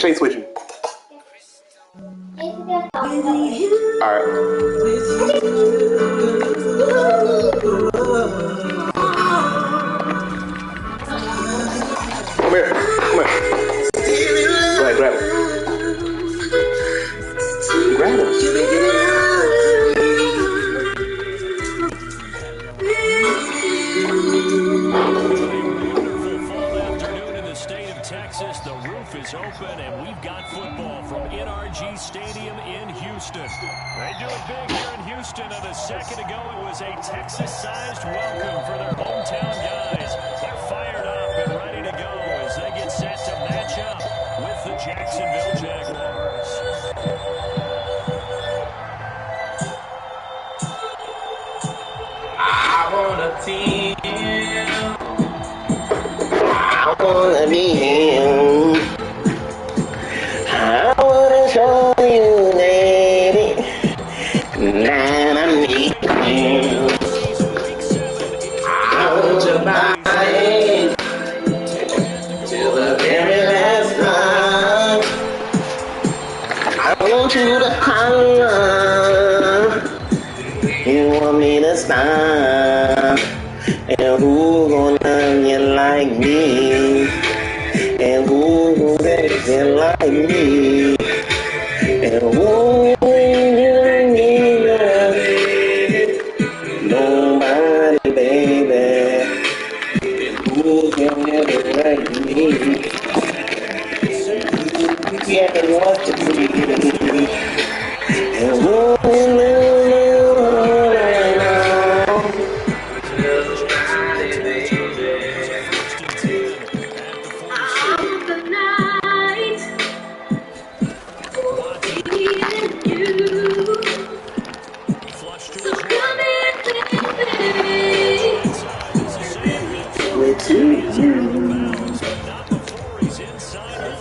Chase with you. Alright. Come here. Come here. Go ahead, grab him. Grab him. Texas, the roof is open, and we've got football from NRG Stadium in Houston. They do it big here in Houston, and a second ago it was a Texas-sized welcome for their hometown guys. They're fired up and ready to go as they get set to match up with the Jacksonville Jaguars. I want a team. I wanna be him. I wanna show you, baby, that I need him. I want your body till the very last time. I want you to holler. You want me to stop? And who gon' love you like me? And who gon' make you like me? And who will need love? Nobody, baby. And who can ever like me? Yeah, and what to do? And who will love you?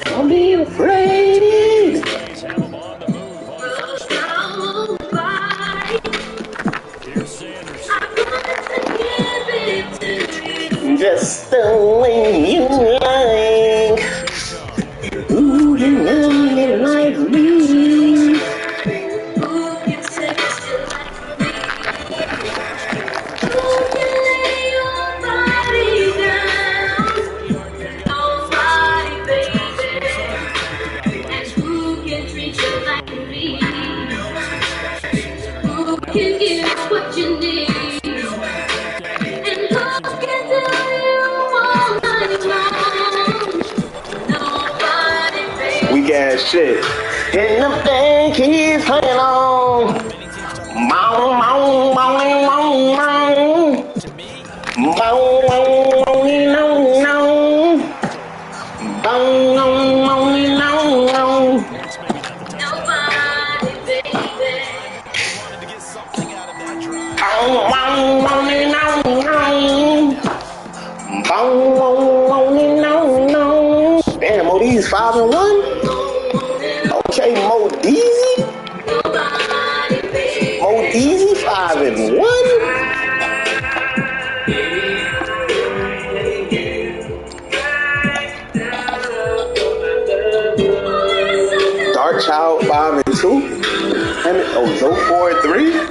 Don't be afraid. Just the way you like. Ooh, you know you like me. Weak ass shit. And the thing keeps hanging on. Bow, bow, bow, bow, bow. Bow, bow, bow, no, no. Bow, bow, bow, no, no. Nobody, baby. Bow, bow, bow, no, no. Bow, bow, bow, no, no. Damn, Modi's 5-1. Okay, Modizi. Modizi 5-1. Dark Child 5-2. Oh, Zoe 4-3.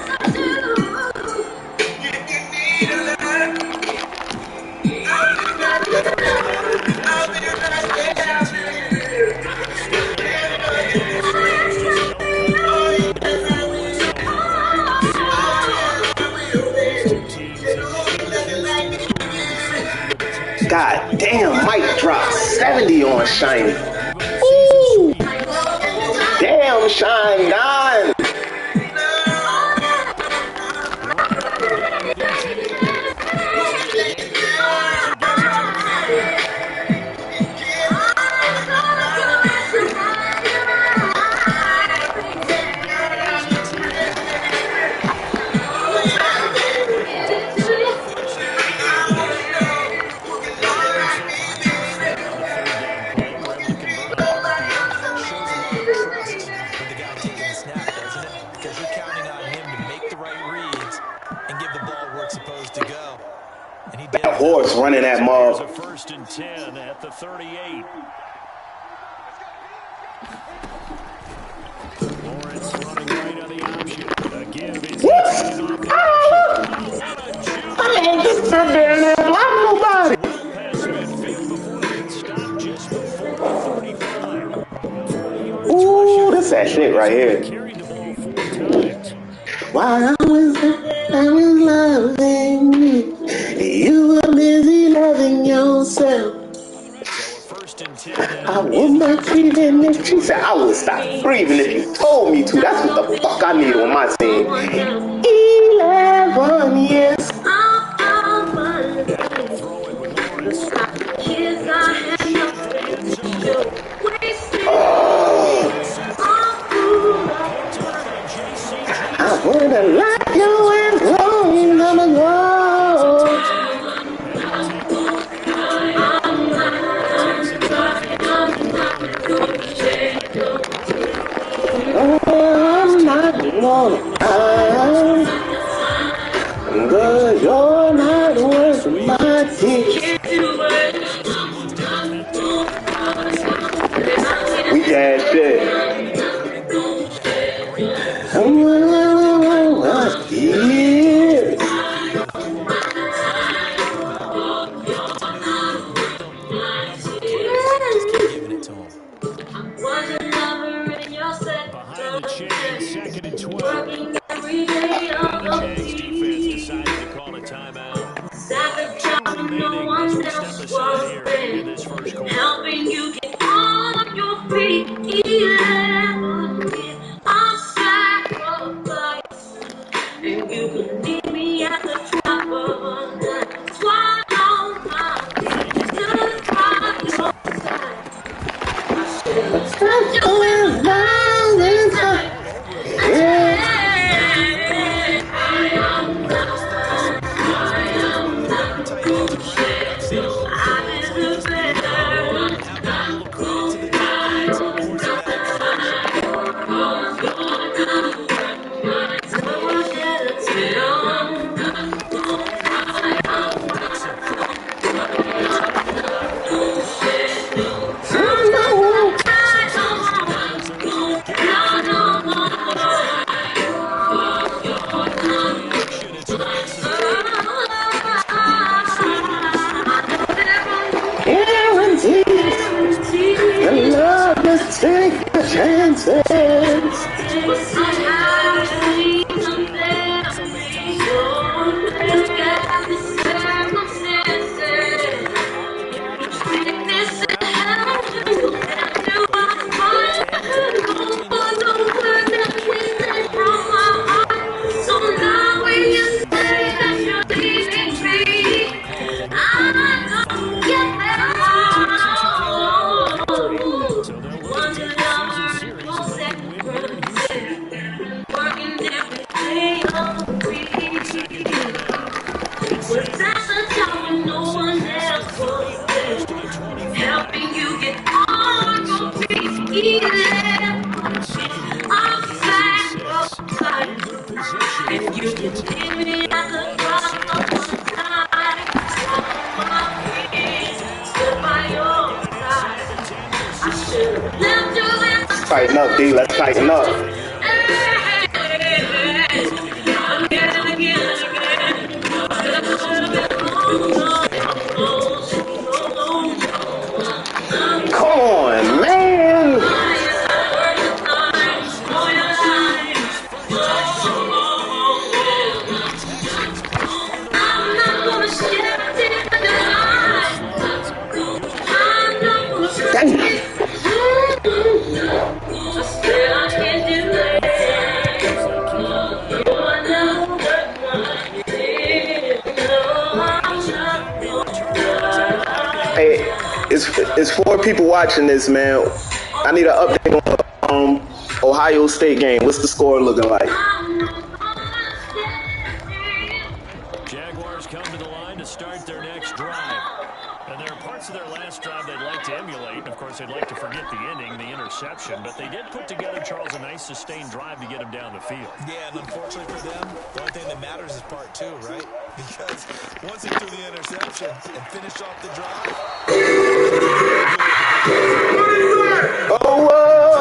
God damn, Mike dropped 70 on Shiny. Ooh. Damn, Shine gone. That horse running that mob. First and 10 at the 38. Lawrence running right on the option. A give is taken off the option. I ain't just sit there and block nobody. Past midfield before they could stop just before the 45. 40 yards Ooh, that's that shit right here. carried the ball 4 times. While I was loving you were busy loving yourself. I would not breathing if she said I would stop breathing if you told me to. That's what the fuck I need on my team. 11 years. I wanna like you and long I'm alone. I'm not gonna cry, cause you're not worth my tears. We got shit. I'm my tears. Behind the chain, 2nd and 12. The Jags defense decided to call a timeout. 2 remaining as we step aside here in this first quarter. Helping you get on your feet. I'll sacrifice, and you can meet me at the top of the swallow my feet to find your side. Stop going down this time. Take the chances. Helping you get on your feet. I'm sacrificed. If you can take me at the drop of one time, my feet stood by your side. I should have left you in the Tighten up, D. Let's tighten up. Come on, man. Hey, it's 4 people watching this, man. I need an update on Ohio State game. What's the score looking like? Jaguars come to the line to start their next drive. And there are parts of their last drive they'd like to emulate. Of course, they'd like to forget the ending, the interception. But they did put together, Charles, a nice sustained drive to get him down the field. Yeah, and unfortunately for them, the only thing that matters is part 2, right? Because once they do the interception and finish off the drive... Oh,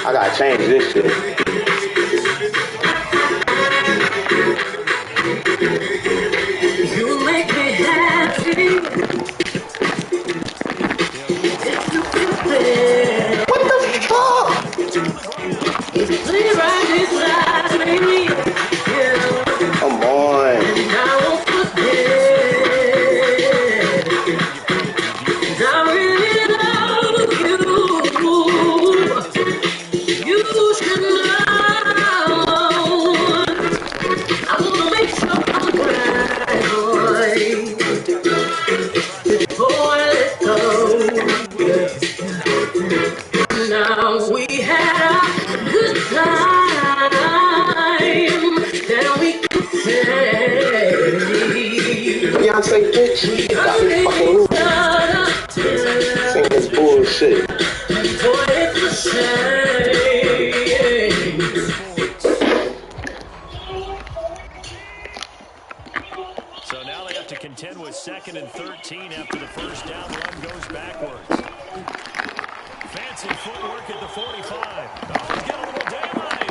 I gotta change this shit. You make me happy. What the fuck? Play right beside me. Yeah. Come on. I won't forget. I really love you. You should know. I wanna make sure I'm right, boy, before I let go. Now we had a good time that we could say. Beyonce bitch. Got me fucking losing. Sing this bullshit. Boy, it's a shame. So now they have to contend with 2nd and 13 after the first down run goes backwards. Fancy footwork at the 45. Oh, he's got a little daylight.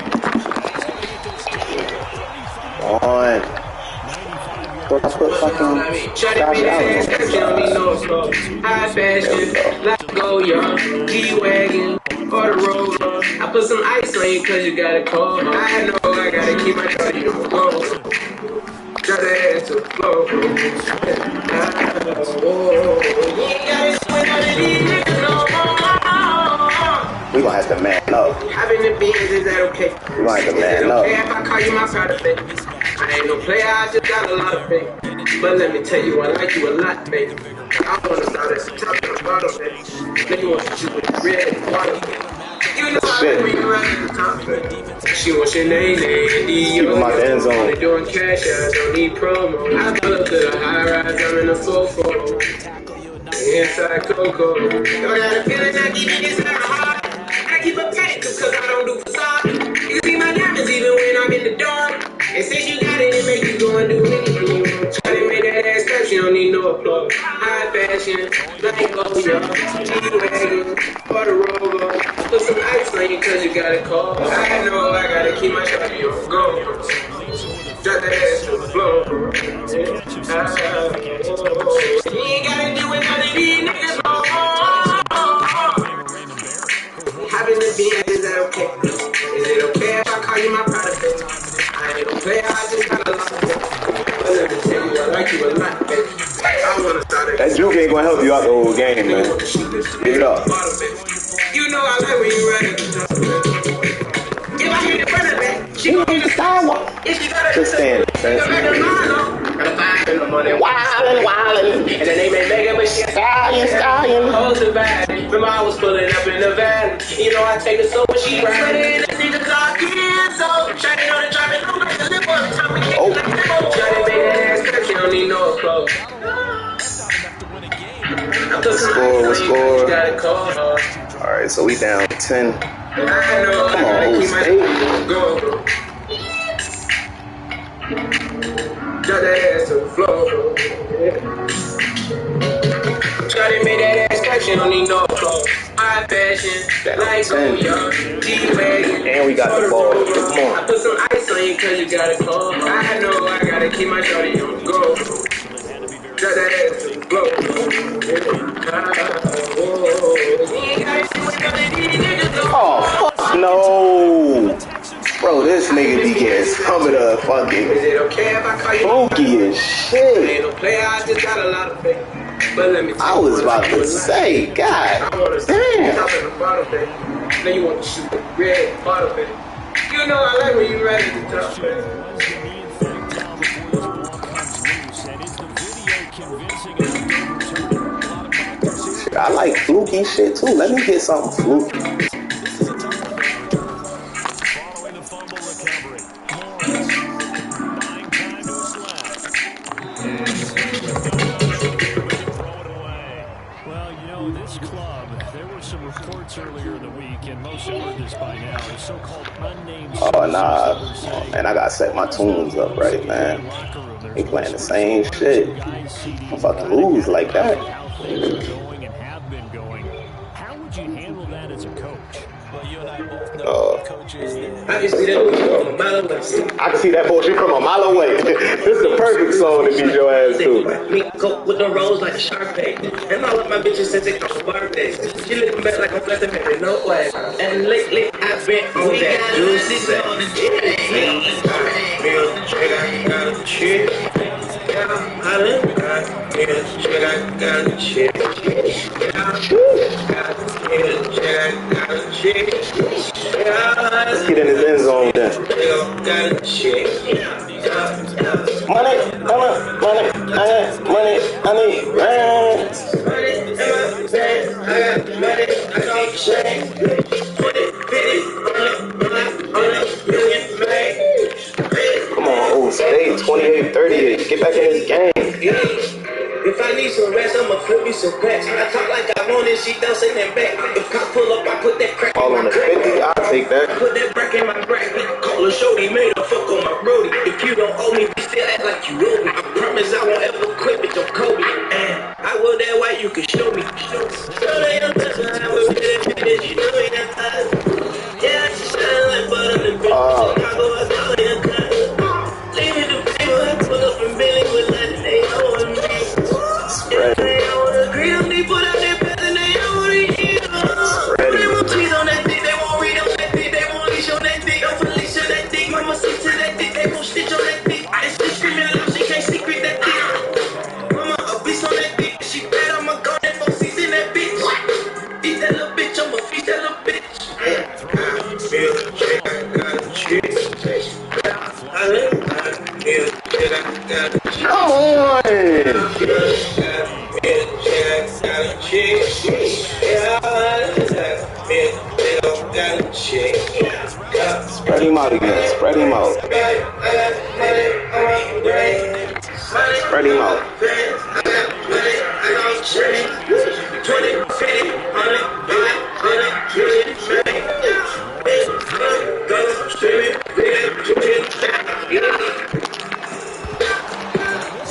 He's going to get this down to the 35. On. Thought I put fucking Shut it, bitch, ass, you don't need no slow. High fashion, let go, young. G-Wagon, or the roller. I put some ice on you cause you got a cold. I know I gotta keep my shorty on the floor. Got the ass to the floor. You ain't gotta swing on the niggas no more. We gonna have to man up. I've been in business, is that okay? We gonna have to Is it man up. okay if I call you my side of it? I ain't no player, I just got a lot of faith. But let me tell you, I like you a lot, baby. I wanna start at the top of the bottom, baby. Then you want to shoot with the red bottom. You know I like when you right at the top, baby. She wants your name, Keep him out the end zone. They doing cash out, don't need promo. I pull up to the high rise, I'm in the 4-4. Inside Coco. Y'all got a feeling that deep inside my heart. I keep a tight cause I don't do facade. You see my diamonds even when I'm in the dark. And since you got it, it make you go and do anything you want. Try to make that ass touch, you don't need no applause. High fashion, like oh yeah, G-Wagon, or the Rover. Put some ice on you cause you got a call. I know I gotta keep my shorty on go. Drop that ass to the floor. You ain't gotta do it, none of these niggas no more. Having the beans, is that okay? Is it okay if I call you my product? I ain't no player, I just got a lot of it. But let me tell you, I like you a lot, baby. I wanna start it. That juke ain't gonna help you out the whole game, man. Give it up. You know I like when you run it. If I hit the front of that, she gon' hit the sidewalk. If she got Just stand. Got a vibe in the morning, wildin'. And the name ain't Megan, but she a stallion. Hold the vibe. Remember I was pulling up in the van. You know I take it so when she riding. Let's see the clock in. So shining on the driving, look like the lip on the top. Oh. Try to make that ass cut, you don't need no clothes. What score? Got a call. Alright, so we down 10. I know. Come on, keep my stay. go. Drop that ass to the floor. Try to make that ass catch, you don't need no clothes. High fashion, like oh young, G-Wagon. And we got the ball. Come I on. put some ice on you cause you got a call. I know I gotta keep my shorty on the go. Drop that ass to the floor. You ain't gotta do it, none of these niggas no more. Oh, fuck no. Bro, this nigga be getting some of the fucking Is it okay if I call you? funky as I shit. ain't no player, I just got a lot of faith. But let me tell I you, was about to say, God I wanna see you damn. top of the bottom, baby. Then you want to shoot the red bottom, baby. You know I like when you ready to top, baby. I like fluky shit too. Let me get something fluky. Following the fumble recovery. Morris buying time to his left. Throw it away. Well, you know, this club, there were some reports earlier in the week, and most have heard this by now, the so-called unnamed Oh nah, man, I gotta set my tunes up right, man. They playing the same shit. I'm fucking lose like that. How things are going and have been going. How would you handle that as a coach? Well, you and I both know coaches that... I can see that bullshit from a mile away. I can see that bullshit from a mile away. This is the perfect song to beat your ass to. Me coke with the rolls like a shark pay. And all of my bitches since they come from birthdays. She looking back like I'm flashing baby, no way. And lately I've been on that juicy sex. Feel the trigger, got a chick. Yeah, I live, feel the trigger, got a chick. Let's get in his end zone then. Money, I need rent. Come on, old State, 28-38. Get back in this game. If I need some rest, I'ma flip me some cracks. I talk like I want it, she don't say that back. If I pull up, I put that crack All in on my the crack. 50, I'll take that. Put that crack in my crack. Call a shorty, made a fuck on my brody. If you don't owe me, still act like you owe me. I promise I won't ever quit, bitch, I'm Kobe. And I will that way, you can show me. Show they don't touch my hand with that bitch, you know me that time. Yeah, she shine like butter, the bitch. Chicago, I call it a cut. Leave me the paper, I pull up in Billy with nothing, they owe me. Spread. They don't agree on me, put out their pants and they don't want to hear. They won't cheat on that dick, they won't read on that dick, they won't leash on that dick, don't police on that dick, mama stick to that dick, they won't stitch on that dick. I just screaming loud, she can't secret that dick. Mama a beast on that dick, she bad, I'ma go that 4 6 in that bitch. Eat that little bitch, I'ma feast that little bitch. I feel the chick, I got a chick. I live, I feel the chick, I got a chick. Come on. Spread him out again. Spread him out. Spread him out.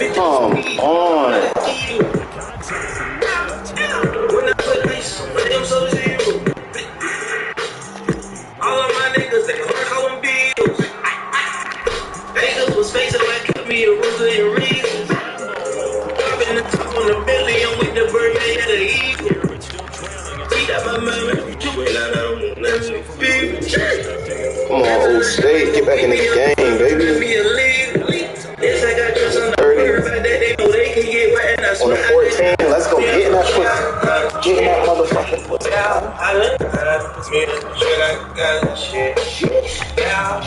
Come on. When I put this, I'm so zero. All of my niggas, they work on bills. Niggas was facing like cut me a rooster and reasons. Dropping the top on the belly, I'm with the birthday of the eagle. See that my mama, do it, I don't let me feel. Come on, old State. Get back in the game, baby. Be a lead. Yes, I got trust on the 30. They know they can get wet and I On the swear 14, let's go. Get in that foot. Get in that motherfucking foot. Got this shit down.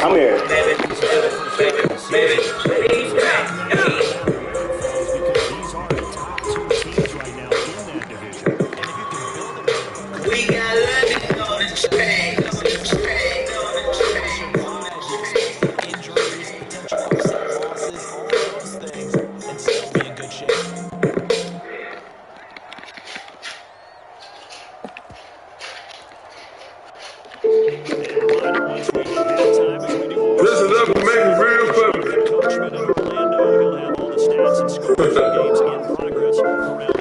Come here. Because these are the top 2 teams right now in that division. And if you can build them, We got London on the train. Injuries, potential upset losses, all of those things, and still be in good shape. Listen up and make it real public. Coachman in Orlando, he'll have all the stats and scores of games in progress around the NFL.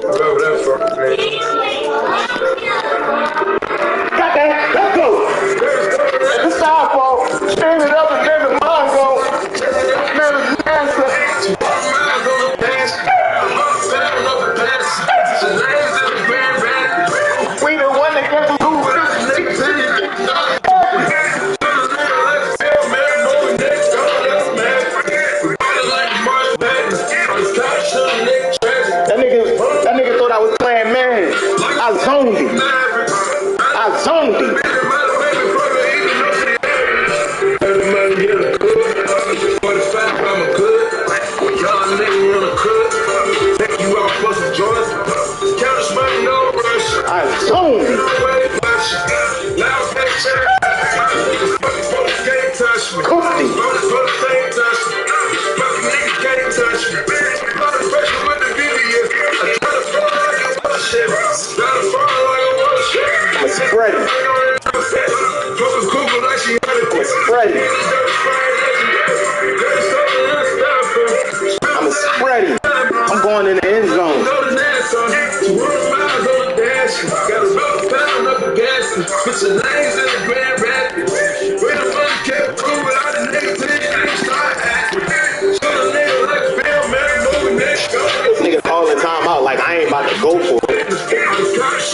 Whatever that's from, man. Got that. Let's go. It's our fault. Stand it up and let the mind go. Man, it's answer. We the one that can lose this That nigga thought I was playing man.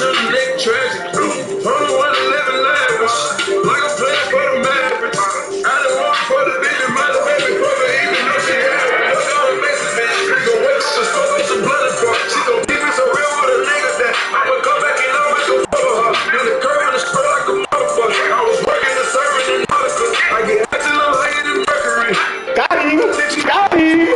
shooting nigga tragic. Only one to live in life. Like I'm playing for the Mavericks. I done walk for the bitch and my baby for her, even though she average. Look all the message, bitch. We gon' wake up and smoke up some blood for her. She gon' keep it so real with a nigga that I'ma come back and always go for her. In the curve and the spread like a motherfucker. I was working and serving in Monica. I get hot till I'm higher than Mercury. Got him. Got him.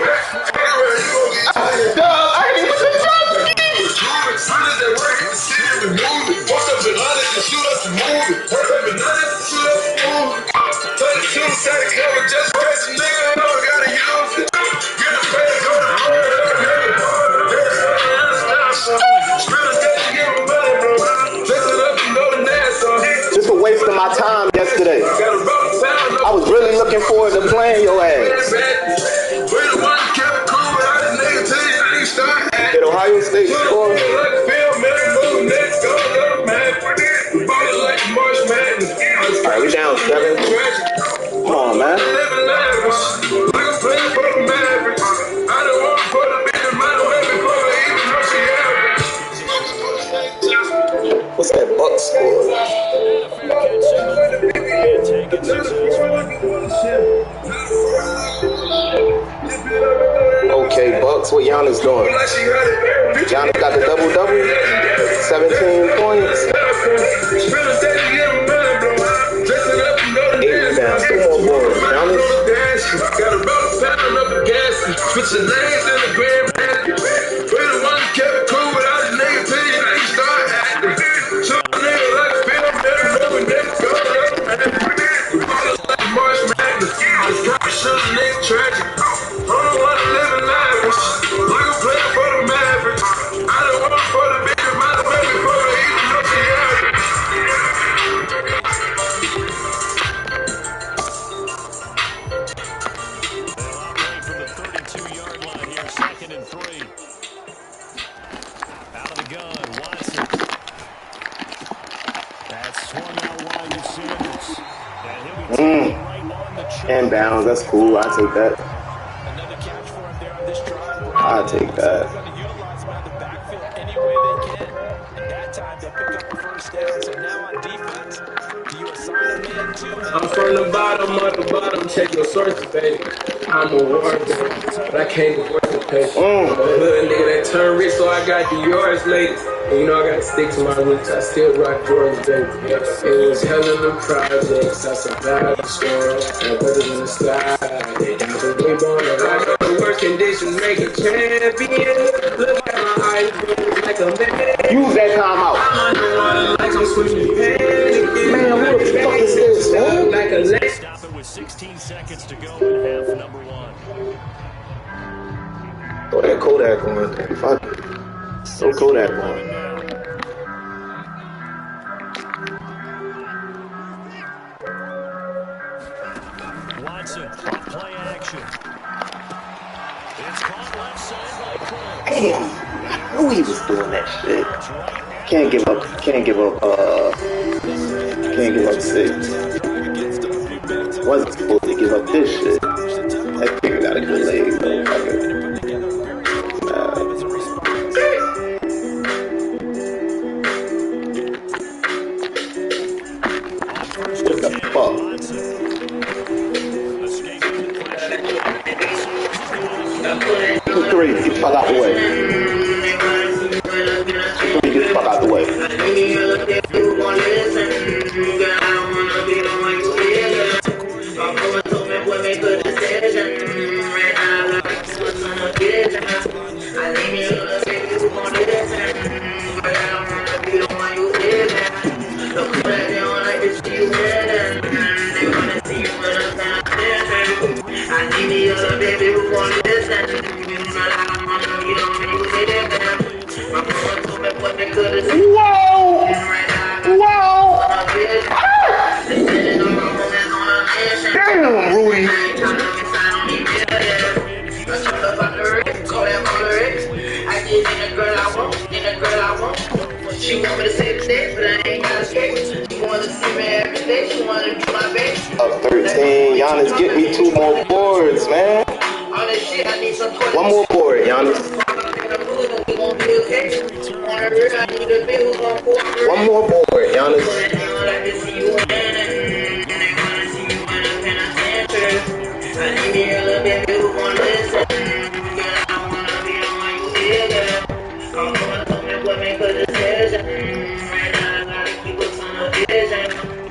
Just for wasting my time yesterday. I was really looking forward to playing your ass. Did Ohio State score? Alright, we down 7. Come on, man. What's that Buck score? Okay, Bucks, what Giannis doing? Giannis got the double-double, 17 points. 8 rebounds, 2 more boards. Giannis. Got about a pound of the gas, switching lanes in the grand rapids. We the one that kept it cool without a nigga till you start acting. So a nigga like Phil, never go like March Madness. I got shooting nigga tragic. Only one to live in life. Like I'm playing for the Mavericks. I don't want for the bitch, my baby for her, even though she average. From the 32-yard line here, 2nd and 3. Out of the gun, Watson. That's swung out wide to Sanders. And he'll be taken right on the chin. Inbounds, that's cool. I'll take that. Another catch for him there on this drive. I'll take that. They're going to utilize him out of the backfield any way they can. And that time they pick up the first down. So now on defense, do you assign a man to him? I'm from the bottom of the bottom, check your sources, baby. I'm a war baby, but I can't divorce the patient. I'm a hood nigga that turned rich, so I got the yards later. And you know I gotta stick to my roots, I still rock Jordan, baby. It was hell in the projects, I survived the storm, I put it in the sky. They down to we born to rock up the worst conditions, make a champion. Look at my eyes, like a man. Use that timeout. I'm underwater like I'm swimming panicking. Man, what the fuck is this, man? Like a lake. Stop it with 16 seconds to go in half number 1. Throw that Kodak on. Fuck. Throw Kodak on. Watson, play action. It's caught left side by Cole. Damn, I knew he was doing that shit. Can't give up 6. Wasn't supposed to give up this shit. That nigga got a good leg, though. Fuck it. What the fuck? 2-3, get the fuck out the way. 2-3, get the fuck out the way. Whoa! Whoa! Damn, Rudy. She want me to say the day, but I ain't got to skate. She want to see me every day. She want to do my best. Up 13. Giannis, get me 2 more boards, man. All that shit, I need some 1 more board, Giannis. One more board, Giannis.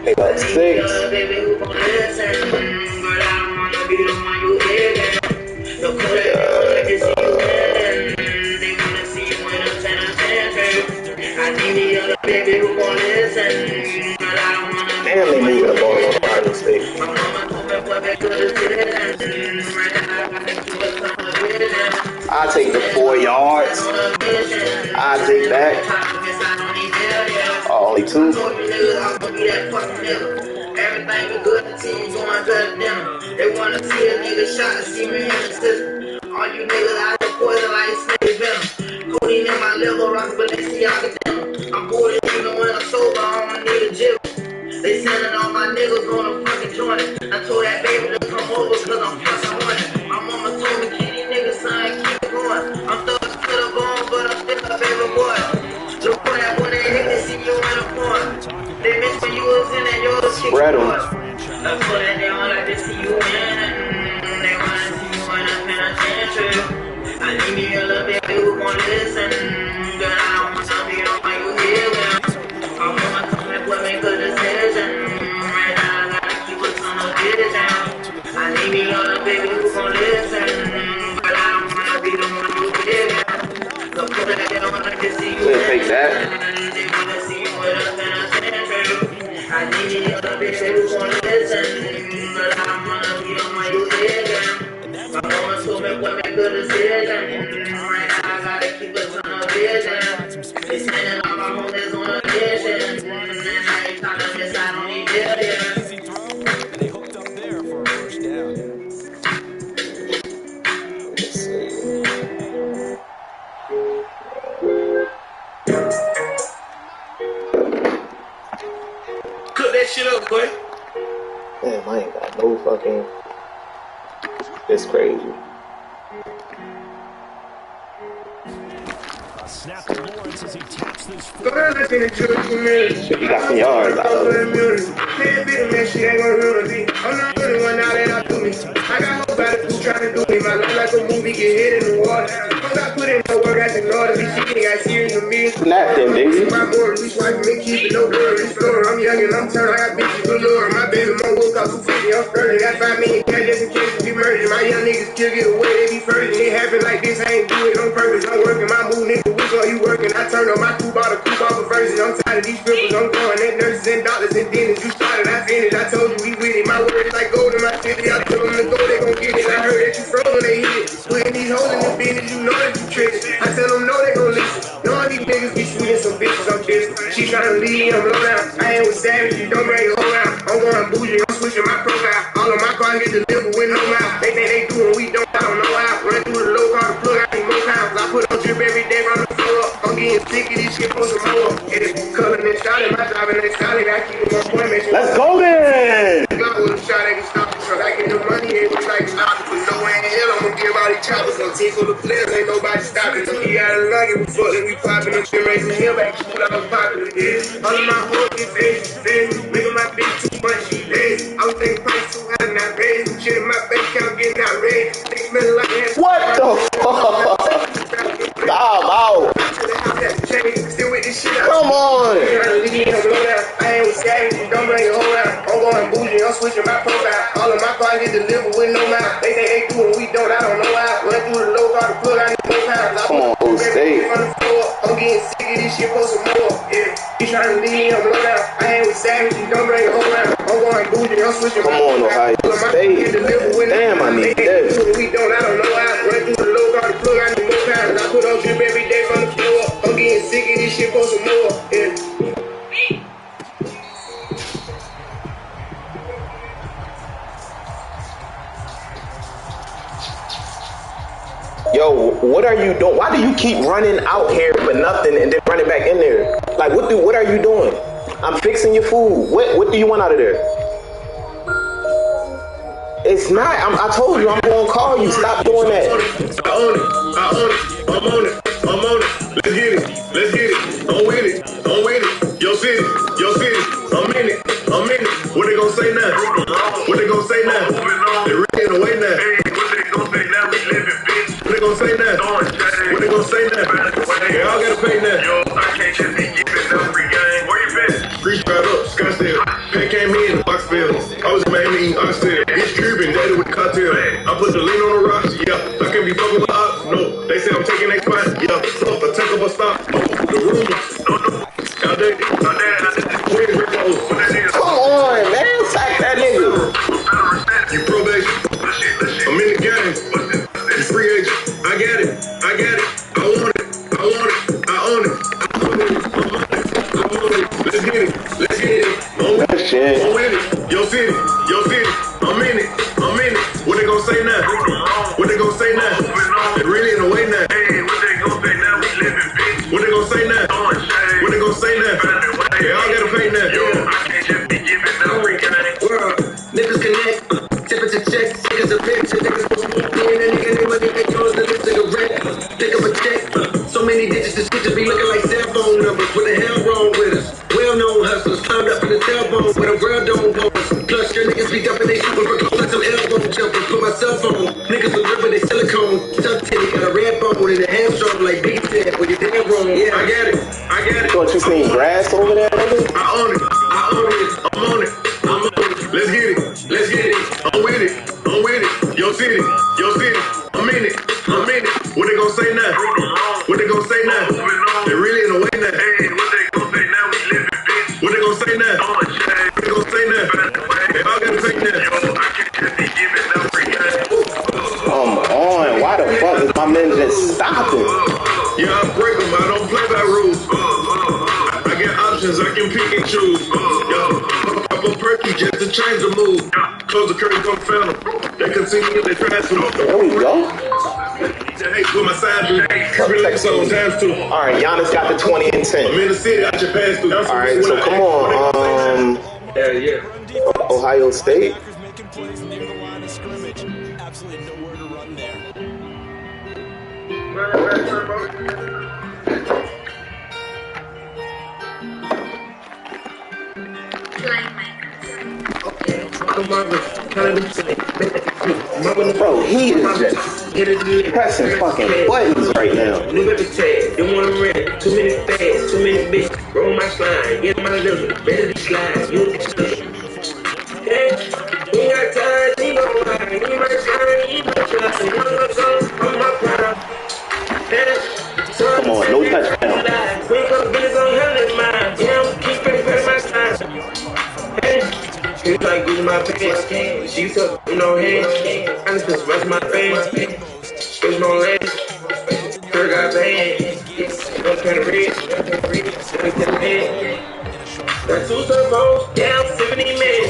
They got 6. Damn, they moving the ball on Ohio State. I'll take the 4 yards. I'll take that. Oh, only 2. Everything was good, the team going good dinner. They wanna see a nigga shot to see me in the system. All you niggas out of poison like snake venom. Codeine in my liver, rock Balenciaga dinner. I'm bored even when I'm sober, I don't need a gym. They sending all my niggas on a fucking joint. I told that baby to come over cause I'm fucking horny. My mama told me keep these niggas son, keep it going. I'm thugs to the bone, but I'm still a baby boy. Look for that when they hit me, see you in the porn. They miss when you was in that yours kick Spread 'em. That's what they all like to see you in. They wanna see you in a penitentiary. I need me a little baby who gon' listen. Girl, I don't want to be on my you hear me. My mama told me what make a decision. Right now I gotta keep us on the vision. I need me a little baby who gon' listen. Girl, I don't wanna be the one you hear me. So put it they don't like to see you We'll take that. They wanna see you in a penitentiary. I need me a little baby who gon' listen. Girl, I don't wanna be the one you hear me. My mama told me what make a decision. Right now I gotta keep us on the vision. They spending all my homies on a vision. And I ain't talking this, I don't need billions. Easy throw, and they hooked up there for a first down. Let's see. Cook that shit up, boy. Damn, I ain't got no fucking. It's crazy. A snap to Lawrence as he taps this Go down that thing and chill with minutes. You got some yards out of it. Can't be the man, she ain't gon' ruin me. I'm not the one now that I do me. I got hope about it, who tryna do me. My life like a movie, get hit in the water. Cause I put in no work, I can order. These shit ain't got serious with me. Snap them, Daisy. My board, we swiping me, keeping no worries. Floor, I'm young and I'm turned, I got bitches galore. My baby mom woke up 250, I'm 30. Got 5 million cash just in case we be murdered. My young niggas still get away, they be first. It happen like this, I ain't do it on purpose. I'm working my move, nigga, which one you working? I turned on my coupe, bought a coupe off of verses. I'm tired of these strippers, I'm going at nurses and doctors and dentists. You started, I finished, I told you we with it. My word is like gold in my city, I told them to go, they gon' get it. I heard that you frozen, they hit it. Putting these hoes in the business, you know that you tricked. I tell them no, they gon' listen. Knowing these niggas be shooting some bitches, I'm pissed. She tryna leave me, I'm low down. I ain't with Savage, you don't bring it whole round. I'm going bougie, I'm switching my profile. All of my cars get delivered with no mouth. They think they do and we don't, I don't know how. Run through the low car, the plug, I need more pounds. I put on drip every day, run the floor up. I'm getting sick of this shit, put some more up. It is color and shot my job and they solid. I keep them on point, man. Let's go then. God with a shot, they can stop because I get the money, they was like stop it. But no way in hell, I'm gonna give all these choppers. No team for the players, ain't nobody stopping. So he got a nugget before that we popping and shit, raising him back, shoot I was popular. Yeah. All of my hoes get face, making my bitch too much, she lazy. I was thinking price too high, not raised. Shit in my bank account getting outraged. They smelling like that. What the fuck? Stop out. Still with this shit. Come on. I ain't with Savage, don't bring it whole out. I'm going bougie, I'm switching my profile. All of my cars get delivered with no mouth. They think they do and we don't, I don't know why. Run through the low car, the plug, I need more pounds. Come on, Ohio State. I'm getting sick of this shit, for some more. Yeah, he trying to leave me, I'm low down. I ain't with Savage, don't bring it whole out. I'm going bougie, I'm switching my Come on, Ohio State. Damn, I need this. We don't, I don't know why. Run through the low car, the plug, I need more pounds. I put on drip every day from the floor. I'm getting sick of this shit, for some more. Yeah. Yo, what are you doing? Why do you keep running out here for nothing and then running back in there? Like, what are you doing? I'm fixing your food. What do you want out of there? It's not. I told you I'm gonna call you. Stop doing that. I own it. I'm on it. let's get it, let's get it. I'm with it, I'm with it. Your city, I'm in it, I'm in it. What they gonna say now? What they gonna say now? They really in the way now. What they gonna say now? We living, bitch. What they gonna say now? What they gonna say now? They all gotta pay now. Yo, I can't just be giving up free game. Where you been? Free straight up, Scottsdale. Pen came in Boxville. I was in Miami eating oxtail. It's Cuban, daddy with cocktail. I put the lean on the rocks, yeah. I can't be fucking with ops, no. They say I'm taking their spot, yeah. So I take up a stop. The rumors, no. Outdated. Come on, man. Sack that nigga. You probation. I'm in the game. You free agent. I got it. I got it. I want it. I want it. I own it. I own it. I own it. Let's get it. Let's get it. I'm with it. I'm with it. Your city. I'm in it. I'm in it. What they gonna say now? What they gonna say now? They really in the way now. Hey, what they gonna say now? We living, bitch. What they gonna say now? What they gonna say now? They all gotta pay now. Yo, I can't just be giving up free game. World, niggas connect. Temperature check, niggas a bitch. Niggas supposed to be in a nigga, they money, they close the cigarette. Think of a check. So many digits, this shit just be looking like cell phone numbers. What the hell wrong with us? Well-known hustlers climbed up in the cell phone where the world don't want us. Plus, your niggas be dumping they super for close like some elbow jumpers. Put my cell phone, niggas was ripping they silicone. Tough titty, got a red bone in the hamstring like Big said. Well, you're damn wrong. Yeah, I got it. I got it. Don't you see grass over there, nigga? I own it. I own it. I'm on it. I'm on it. Let's get it. Let's get it. I'm with it. I'm with it. Your city. I'm in it. I'm in it. What they gonna say now? What they gonna say now? They really in the way now. Hey, what they gonna say now? We living, bitch. What they gonna say now? What they gonna say now? They all gotta say now. Yo, I can't just be giving up free game. Come on. Why the fuck is my man just stopping? Yeah, I break them. I don't play by rules. I get options. I can pick and choose. Yo, pop a perky just to change the mood. Close the curtain, come found them. They continue to try to. There we go. Hey, put my side through. Relax on times too. All right, Giannis got the 20 and 10. I'm in the city. I just passed through. All right, so come on. Yeah. Ohio State. Making plays near the line of scrimmage. Absolutely nowhere to run there. Bro, he is just pressing fucking buttons right now. New baby tag, don't wanna rent. Too many fads, too many bitches. Roll my slide, get my little, better to slide. You can slide. Hey, we got time, he gon' ride. He might slide, he might slide. You gonna go on my pride. Come on, no touchdown. We got business on hell mind. Yeah, I'm keep it my time. Hey. She like getting my pants, she took no hands. I just rest my face, there's no legs. Girl got bands, no kind of rich, got two turbos, down 70 men,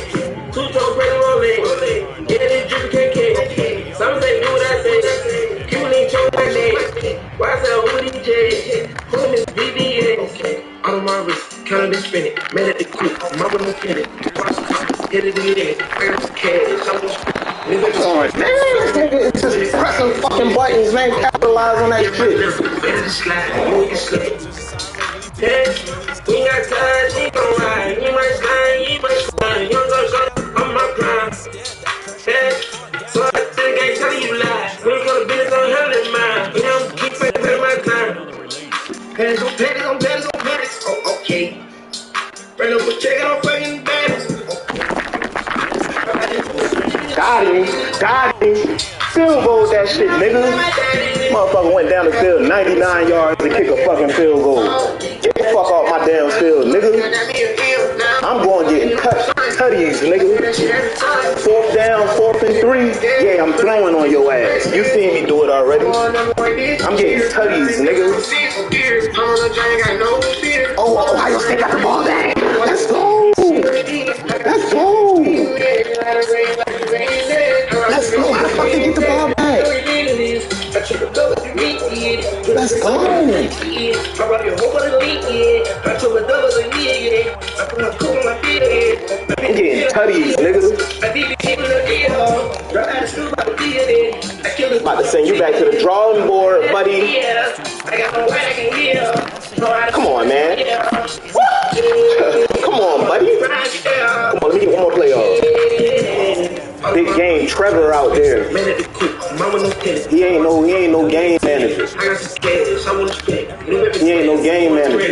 two toe break rolling. Yeah, this drip KK. Some say do what I say, you need to my name. Why say who DJ? Who is BBA? Out of my wrist, counted and spin it, made it the quick, mama no get it. Hit it in it, where's the cash? It's just pressing fucking buttons, man. Capitalize on that shit. Hey, we got time, she gon' ride. You might slide, you might slide. You go on my prime. Hey, so I think I tell you lie. We got a business on 100 miles. You know, keep it my time. Panties on panties on panties on panties. Oh, okay. Bring up a check on fucking bands. Got him. Field goal that shit, nigga. Motherfucker went down the field 99 yards to kick a fucking field goal. Get the fuck off my damn field, nigga. I'm going getting tutties, nigga. 4th down, 4th and 3. Yeah, I'm throwing on your ass. You seen me do it already. I'm getting tutties, nigga. Oh, Ohio State got the ball back. Let's go. Let's go. Let's go. How the fuck they get the ball back? Let's go. I'm getting tutties, niggas. About to send you back to the drawing board, buddy. Come on, man. Come on, buddy. Come on, let me get one more play off. Big game Trevor out there. He ain't no game manager. He ain't no game manager.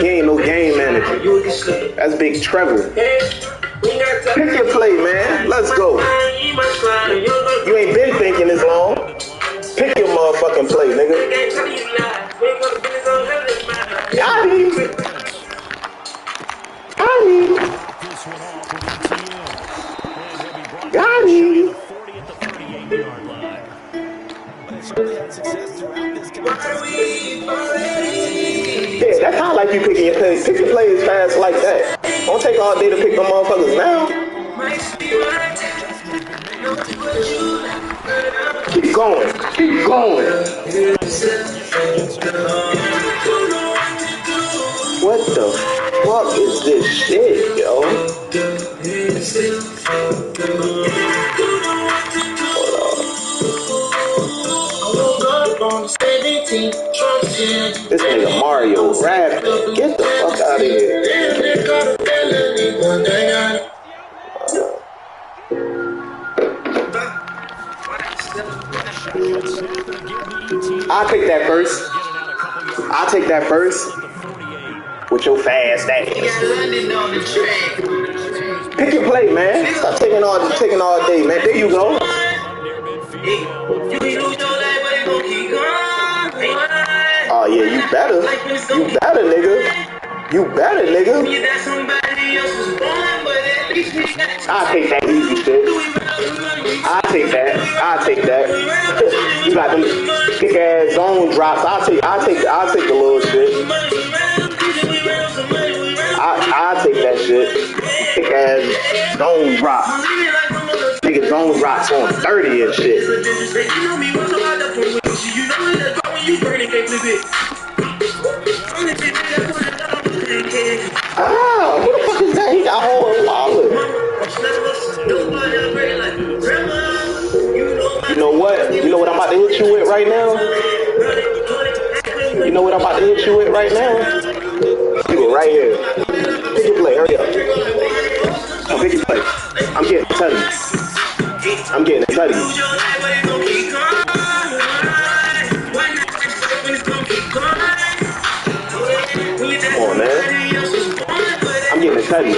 He ain't no game manager. That's Big Trevor. Pick your play, man. Let's go. You ain't been thinking this long. Pick your motherfucking play, nigga. Got him. Got him. Got him. Yeah, that's how I like you picking your plays. Pick your plays fast like that. Don't take all day to pick them motherfuckers now. Keep going. Keep going. What the fuck is this shit, yo? This nigga Mario rapping. Get the fuck out of here. I'll take that first. I'll take that first. With your fast ass. Pick your play, man. Stop taking all day, man. There you go. Oh yeah, you better. You better, nigga. You better, nigga. I'll take that easy shit. I'll take that. I'll take that. You got them thick ass zone drops. I'll take the little shit. I'll take that shit. Thick ass zone drops. Nigga zone drops on 30 and shit. Ah, who the fuck is that? He got whole wallet. You know what? You know what I'm about to hit you with right now? You know what I'm about to hit you with right now? You go right here. Pick your play, hurry up. Oh, pick your play. I'm getting tutty. I'm getting a tutty. Come on, man. I'm getting a tutty.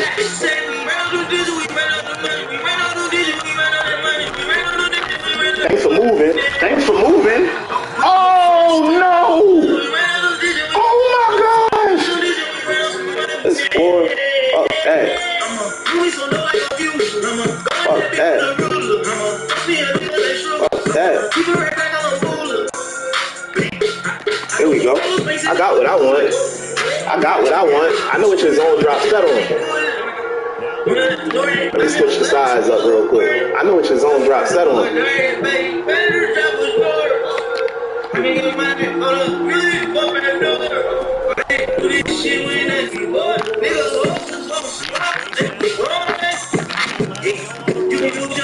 Thanks for moving. Thanks for moving. Oh, no. Oh, my gosh. It's 4. Fuck that. Fuck that. Fuck that. Here we go. I got what I want. I got what I want. I know what your zone drop set on. Let me switch the size up real quick. I know what your zone drop set on.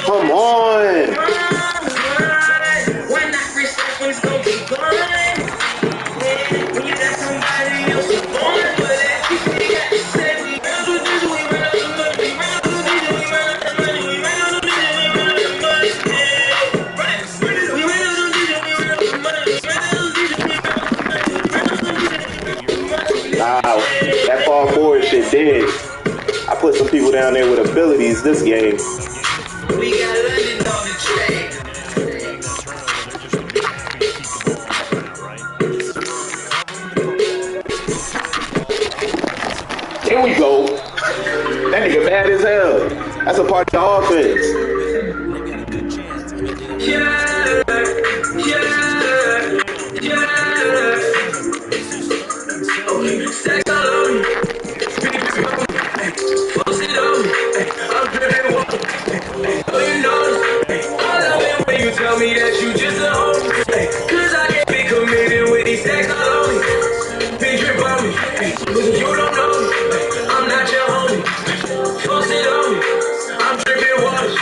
Come on. Wow, that fall forward shit did. I put some people down there with abilities this game. We got London on the track. Here we go. That nigga bad as hell. That's a part of the offense. tell me that you just a homie. Ay, cause I can't be committed with these stacks all on me. Big drip on me. Ay, nigga, you don't know me. Ay, I'm not your homie. Post it on me. I'm dripping water.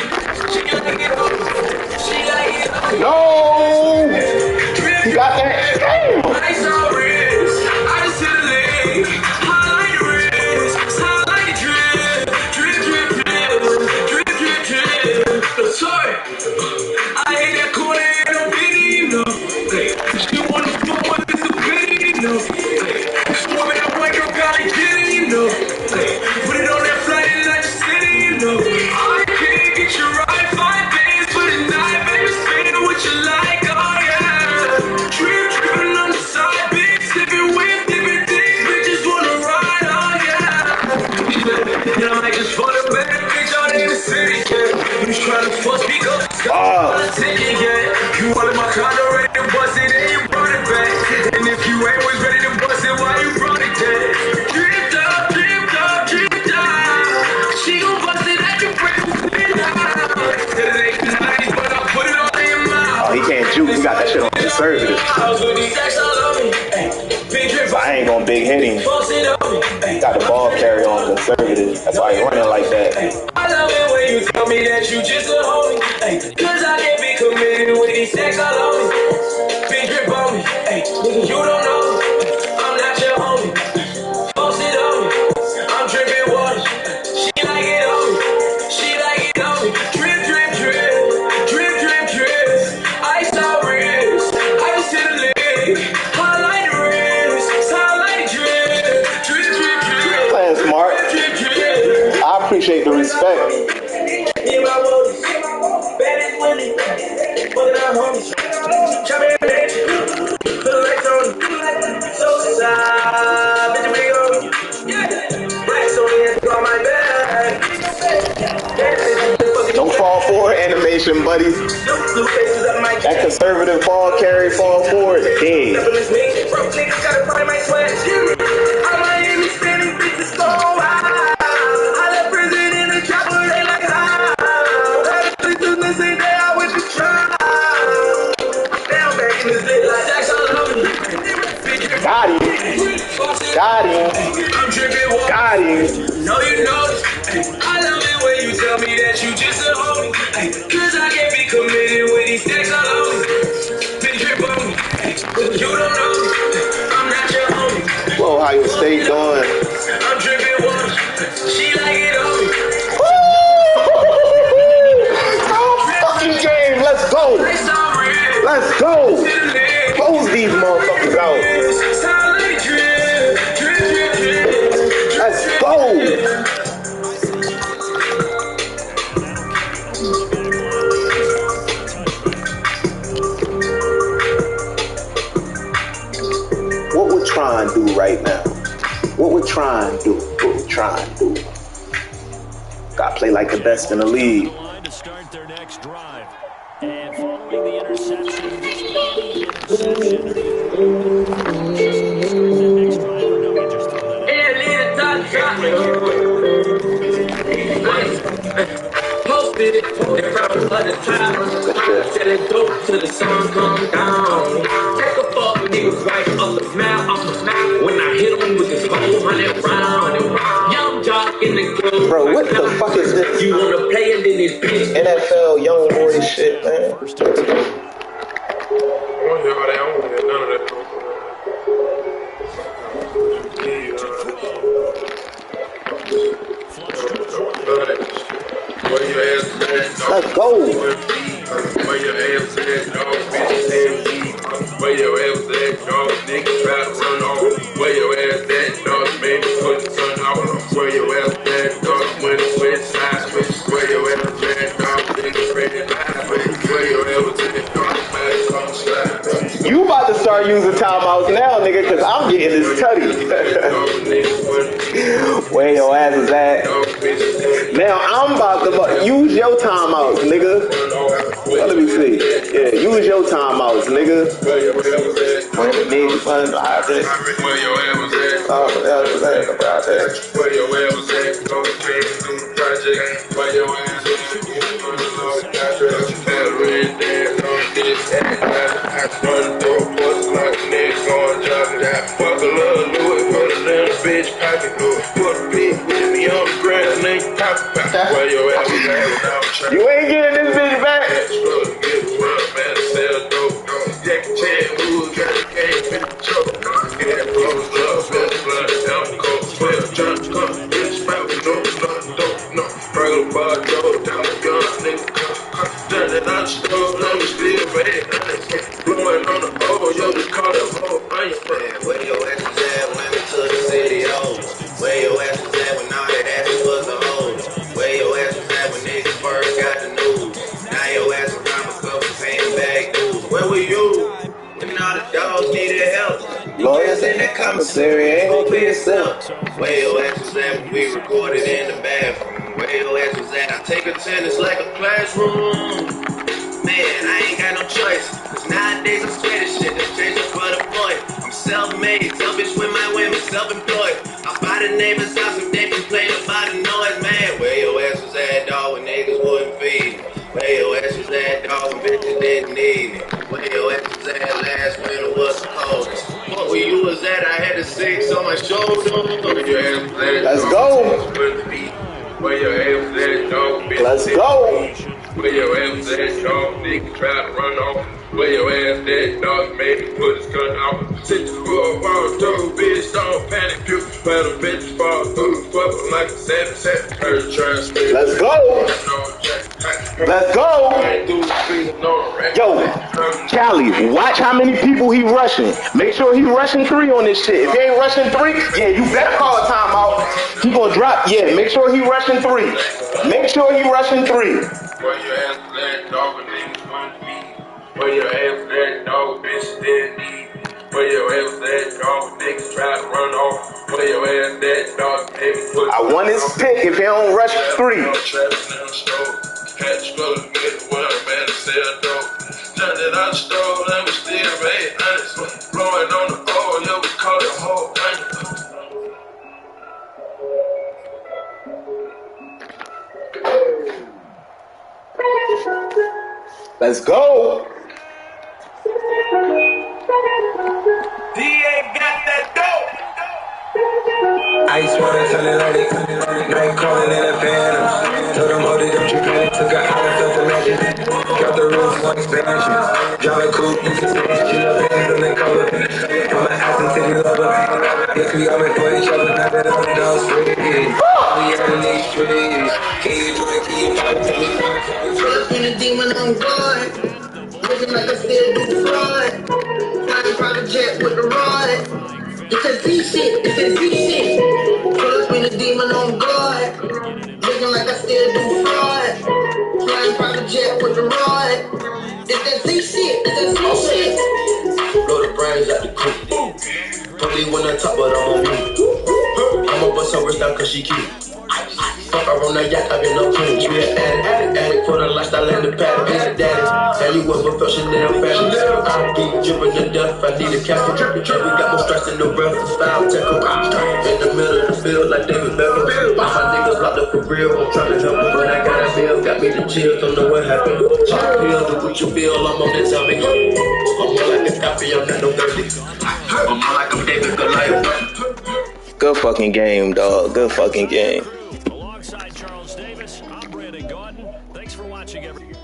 She like it on me. She like it on me. No! You got that? Damn! Ice on wrist. Ice to the leg. Highlight the wrist. Highlight the drip. Drip, drip, drip. Drip, drip, drip. Sorry. I hate that corner and I'm biggie, you know. She wanna fuck with this a pity, you know. She want me that white girl gotta get it, you know. Put it on that flight and let you city, you know. I can't get you right 5 days for the night, baby. Spend what you like, oh yeah. Drip, dripping on the side, big sipping with different things. Bitches wanna ride, oh yeah. And I might just fall in bed, bitch, out in the city, yeah. You trying to force me go. You all in my condo ready to bust it and you brought it back. And if you ain't always ready to bust it, why you brought it back? Dripped up, dripped up, dripped up. She gon' bust it at your breakfast dinner. Said it ain't nice, but I'll put it all in your mouth. Oh, he can't juke. He got that shit on conservative. I ain't gonna big hit him. Got the ball carry on conservative. That's why he running like that. I love it when you tell me that you just a homie. Cause I can't be committed with these sex all on me. Big drip on me. Nigga, you don't know me. I'm not your homie. Post it on me. I'm dripping water. She like it on me. She like it on me. Drip, drip, drip. Drip, drip, drip. Ice out wrist. Ice to the leg. Highlight the wrist. Highlight the drip. Drip, drip, drip. Playing smart. Drip, drip, drip. I appreciate the respect. Don't fall forward, animation, buddy. That conservative ball carry, fall forward. Hey. Got him. Got him. Got him. No, you know it. I love it when you tell me that you just a homie. Cause I can't be committed with these stacks all on me. Big drip on me. You don't know me. I'm not your homie. Whoa, Ohio State doing. I'm dripping water. She like it on me. Fucking game. Let's go. Let's go. Close these motherfuckers out. Let's go. What we're trying to do right now. What we're trying to do. What we're trying to do. Gotta play like the best in the league. To start their next drive. And following the interception, next drive, or no, he just threw that out. Posted it in front of the time. Said it dope till the sun come down. Take a fuck niggas right off the mouth. When I hit him with this 400 round. Young jock in the club. Bro, what the fuck is this? You wanna play and then it's bitch. NFL young boy shit, man. I don't hear all that. I don't hear none of that. Let's go. Where your ass at, dog, bitch, where your ass at, dog, niggas try to run off. Where your ass at, dog, baby, put the sun out. Where your ass at, dog, when the switch sideways. Where your ass at, dog, niggas ready to die. Where your ass at, dog, man, come slide. You about to start using timeouts now, nigga, because I'm getting this tutty. Where your ass is at? Now I'm about to use your timeouts, nigga. Let me see. Yeah, use your timeouts, nigga. When the niggas run the hybrid. Where your ass was at? Where your ass was at? Go straight to the project. Where your ass was at? You ain't getting this bitch back. Blowing on the oil, yo, just call it whole onion. Where your ass was at when we took the city over? Where your ass was at when all that ass was the hoes? Where your ass was at when niggas first got the news? Now your ass around my cup paying back dues. Where were you when all the dogs needed help? Lawyers in the commissary ain't gonna be yourself. Where your ass was at when we recorded in the bathroom? Where your ass was at? I take attendance like a classroom. Man, I ain't got no choice. Cause nowadays I'm scared of shit. That's changing for the point. I'm self-made, selfish with my women, self-employed. I buy the neighbor's house if they complain about the noise, man. Where your ass was at, dog, when niggas wouldn't feed me? Where your ass was at, dog, when bitches didn't need me? Where your ass was at last winter was the coldest? What where you was at, I had the 6 on my shoulder. Where your ass was at, Let's go. Where your ass was at, dog, bitches Let's didn't go. need me? Where your ass at, dog, nigga try to run off. Where your ass at, dog, made me put his gun off. Sit the full ball, dog, bitch, don't panic, you. Where the bitches fall through, fuck like a 7-7. Heard trying to spit. Let's go. Let's go. Yo, Cali, watch how many people he rushing. Make sure he rushing 3 on this shit. If he ain't rushing 3, yeah, you better call a timeout. He gonna drop, yeah, make sure he rushing 3. Make sure he rushing 3. Where your ass at, dog, and niggas want me. Where your ass at, dog, bitch, didn't need. Where your ass at, dog, niggas try to run off. Where your ass at, dog, baby, put I want his pick if he don't rush 3. Had to struggle to get the world, man, to sell dope. Nothing that I stole, and we still made honest. Blowing on the oil, yo, we call it whole onion. Let's go. DA got that dope. Ice water, tell it like it. Night calling in a phantom. Told them, hold it, don't you panic. Took a island, felt the magic. Got the roof on expansion. Drive a coupe, you can see she love it, and then color. I'm an ass and titty lover. Yes, we all meant for each other. Now that I'm done free. We out in these streets. Can you do it? Can you try to tell me? Trust in a demon on guard. Looking like I still do fraud. Flying private jet with the rod. It's a Z shit, it's a Z shit. Trust in a demon on guard. Looking like I still do fraud. Flying private jet with the rod. It's that Z shit, it's that Z shit. Blow the brains out the coop. Probably when I top, but I'm on me. I'ma bust her wrist down cause she cute. Fuck her on the yacht, I've been up clean. She an addict for the lifestyle and the pattern. It's a daddy. And you was professional fashion. I be dripping to death, I need a casket. And we got more stress in the rest of style tackle. In the middle of the field like David Beckham. My niggas locked up for real, I'm trying to help them. But I got a bill, got me the chills, don't know what happened. Pop pills, do what you feel, I'm on that time. I'm more like a copy, I'm not no dirty. I'm more like a David Goliath. Good fucking game, dog. Good fucking game. Alongside Charles Davis, I'm Brandon Gaudin. Thanks for watching, everyone.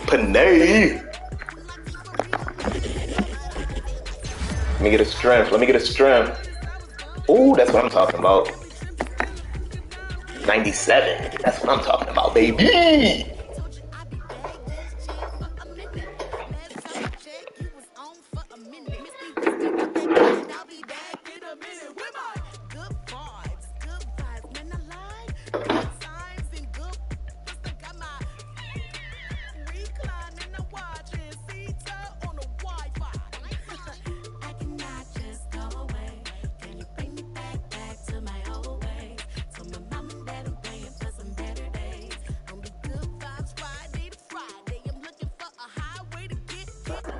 Panay. Let me get a strength. Let me get a strength. Ooh, that's what I'm talking about. 97. That's what I'm talking about, baby.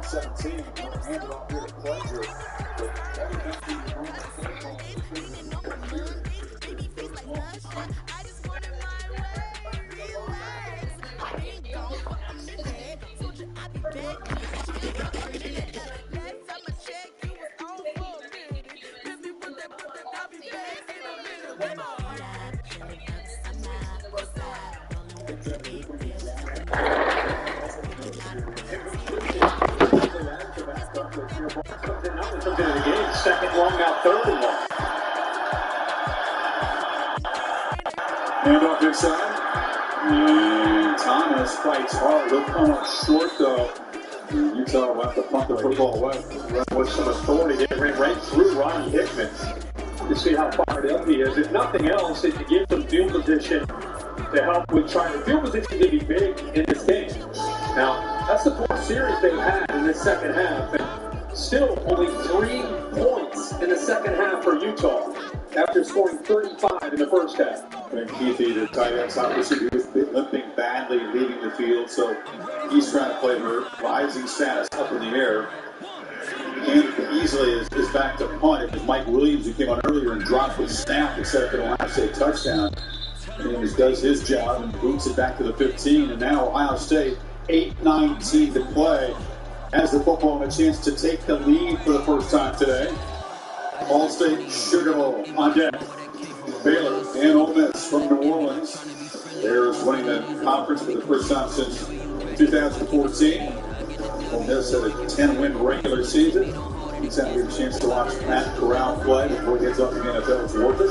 17. We'll hand it off here to Pleasure. Second long, now third and long. Hand off inside. And Thomas fights hard. He'll come up short, though. Utah will have to punt the football away. With some authority, they ran right through Ronnie Hickman. You see how fired up he is. If nothing else, it gives them field position to help with trying to field position to be big in this game. Now, that's the fourth series they've had in this second half. And still only 3 points in the second half for Utah after scoring 35 in the first half. And Keithy, the tight end, obviously he was limping badly leaving the field, so he's trying to play her rising status up in the air. And easily is back to punt. It was Mike Williams who came on earlier and dropped the snap and set up an Ohio State touchdown. And he does his job and boots it back to the 15. And now Ohio State, 8:19 to play, has the football and a chance to take the lead for the first time today. All State Sugar Bowl on deck. Baylor and Ole Miss from New Orleans. Bears winning the conference for the first time since 2014. Ole Miss had a 10-win regular season. He's had a chance to watch Matt Corral play before he gets up in the NFL. It's worth it.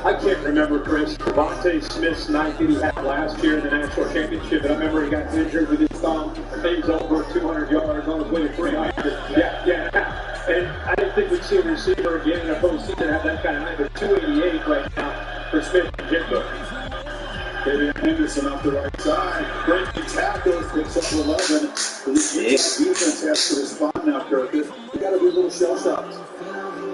I can't remember, Chris, Devontae Smith's night that he had last year in the national championship, and I remember he got injured with his thumb. He was over 200 yards on his way to 300. Yeah. And I didn't think we'd see a receiver again in a postseason have that kind of night, but 288 right now for Smith and Jigba. David Henderson off the right side. Breaking tackles, picks up 11. The defense has to respond now, Kirk. You got to be a little shell-shocked.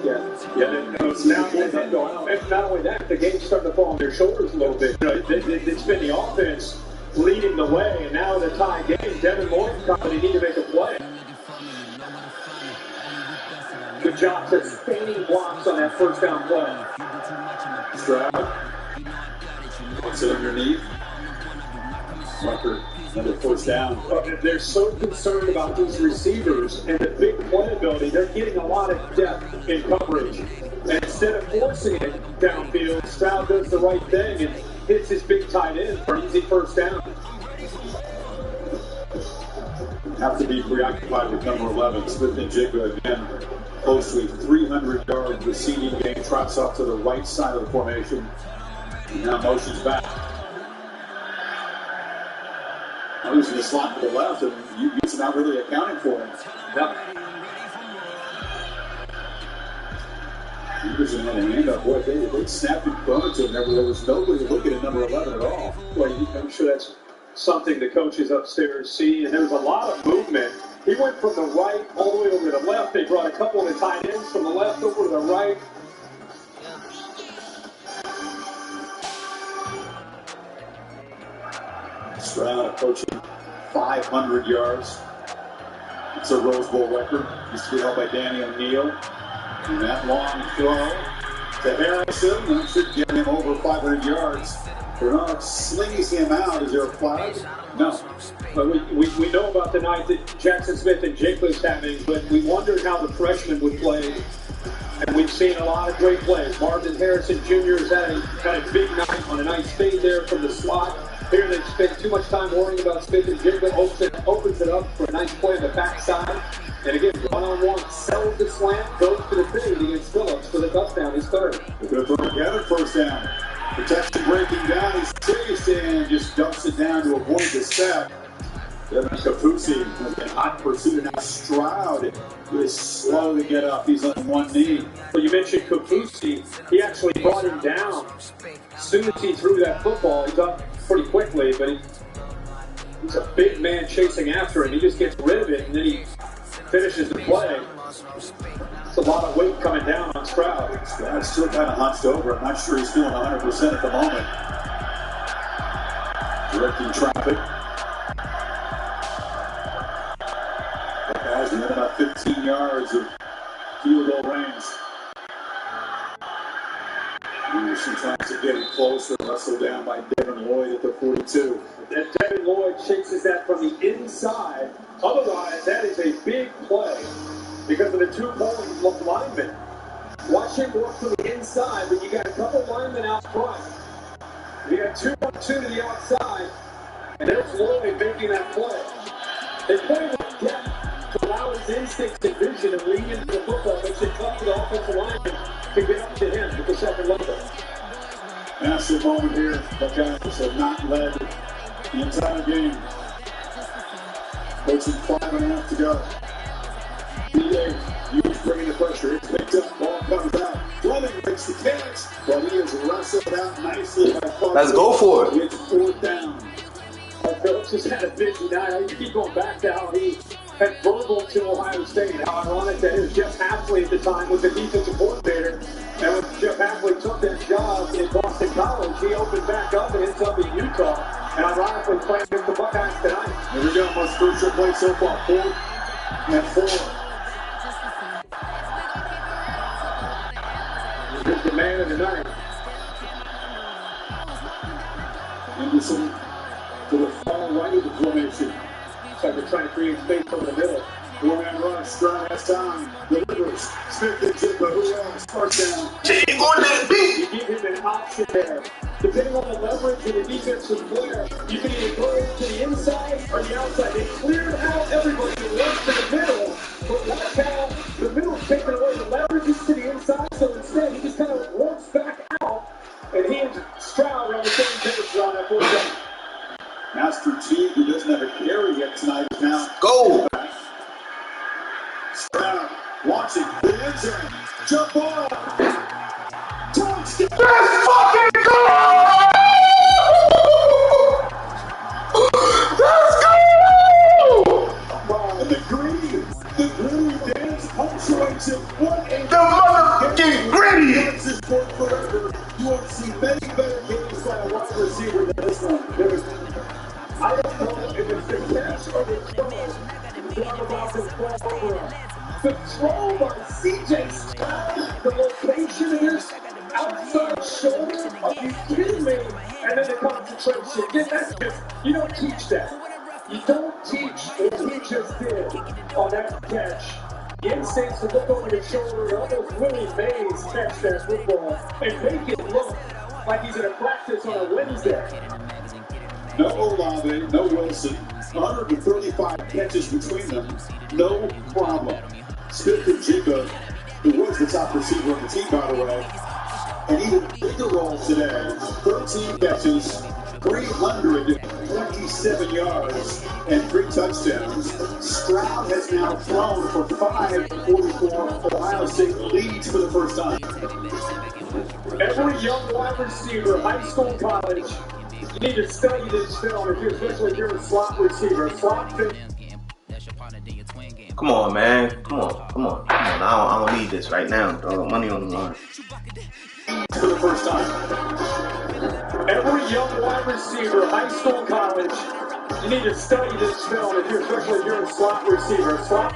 Yeah. And not only that, the game's starting to fall on their shoulders a little bit. You know, it's been the offense leading the way, and now in a tie game, Devin Lloyd probably need to make a play. Good job sustaining blocks on that first down play. Stroud puts it underneath. Rucker, another first down. They're so concerned about these receivers and the big playability. They're getting a lot of depth in coverage. And instead of forcing it downfield, Stroud does the right thing and hits his big tight end for an easy first down. Have to be preoccupied with number 11, Smith and Jigba again. Close to a 300-yard receiving game. Trots off to the right side of the formation. And now motions back. Losing the slot to the left, and Utah's not really accounting for him. Yep. Anderson had a hand up. Boy, they snapped and thrown it to him. There was nobody looking at number 11 at all. Well, I'm sure that's something the coaches upstairs see, and there was a lot of movement. He went from the right all the way over to the left. They brought a couple of the tight ends from the left over to the right. Stroud approaching 500 yards. It's a Rose Bowl record. Used to be held by Danny O'Neal. And that long throw to Harrison. That should get him over 500 yards. Bernard slings him out. Is there a flag? No. But we know about the night that Jackson Smith and Jigba's having, but we wondered how the freshmen would play. And we've seen a lot of great plays. Marvin Harrison Jr. has had a big night on a nice fade there from the slot. Here they spent too much time worrying about Smith and Jigba. Opens it up for a nice play on the backside. And again, one-on-one, sells the slant, goes to the fade against Phillips for the touchdown, his third. They're going to throw together first down. Protection breaking down. He's chased and just dumps it down to avoid the sack. Devin Kafusi with a hot pursuit. Now Stroud is slow to get up. He's on one knee. Well, you mentioned Kafusi. He actually brought him down. As soon as he threw that football, he's up pretty quickly, but he's a big man chasing after him. He just gets rid of it, and then he finishes the play. It's a lot of weight coming down on Stroud. Stroud's still kind of hunched over. I'm not sure he's feeling 100% at the moment. Directing traffic. about 15 yards of field goal range. Anderson tries to get it closer, wrestled down by Devin Lloyd at the 42. And Devin Lloyd chases that from the inside. Otherwise, that is a big play because of the two bowling linemen. Watch him work to the inside, but you got a couple linemen out front. You got 2-on-2 to the outside, and there's Lloyd making that play. They play with depth to allow his instincts and vision and lead into the football. Makes it tough for the offensive lineman to get up to him with the second level. Massive moment here. Buckeyes have not led the entire game. Approaching 5.5 to go. B.A. Hughes bringing the pressure. It's picked up. Ball comes out. Fleming makes the catch, but he is wrestled out nicely by Clark. Let's go for it. It's 4th down. Phillips has had a busy night. You keep going back to how he had verbal to Ohio State. How ironic that is. Jeff Hafley at the time was the defensive coordinator. And when Jeff Hafley took that job in Boston College, he opened back up and ends up in Utah. And ironically playing against the Buckeyes tonight. Here we go. Most crucial play so far. 4th and 4. Here's the man of the night. Anderson to the far right of the formation. It's like they're trying to create space over the middle. 4-man rush. Stroud has time. Delivers. Smith and Jigba. Who else? First down. You give him an option there. Depending on the leverage and the defensive player, you can either go to the inside or the outside. They cleared out everybody and went to the middle. But watch how the middle's taking away. The leverage is to the inside, so instead he just kind of walks back out. And he and Stroud are on the same page on that 4th down. Master T, who doesn't have a carry yet tonight, is now Go! Stroud watching the end zone. Jump ball. Touchdown. Let's fucking go! Let's go! And the gritty dance punctuates it. What a The motherfucking gritty! This is for forever. You won't see many better games by a wide receiver than this one. I don't know if it's the catch or the throw. The throw by C.J. Stroud, the location is outside shoulder. Are you kidding me? And then the concentration. Yeah, that's just, you don't teach that. You don't teach what he just did on that catch. The instincts to look over his shoulder and almost Willie Mays catch that football and make it look like he's in a practice on a Wednesday. No Olave, no Wilson, 135 catches between them, no problem. Smith and Jigba, who was the top receiver on the team, by the way, and even bigger role today, 13 catches, 327 yards, and 3 touchdowns. Stroud has now thrown for 544. Ohio State leads for the first time. Every young wide receiver, high school, college, you need to study this film, especially if you're a slot receiver. Slot fit. Come on, man. Come on. I don't need this right now, dog. Money on the line. For the first time. Every young wide receiver, high school, college, you need to study this film, especially if you're a slot receiver. Slot.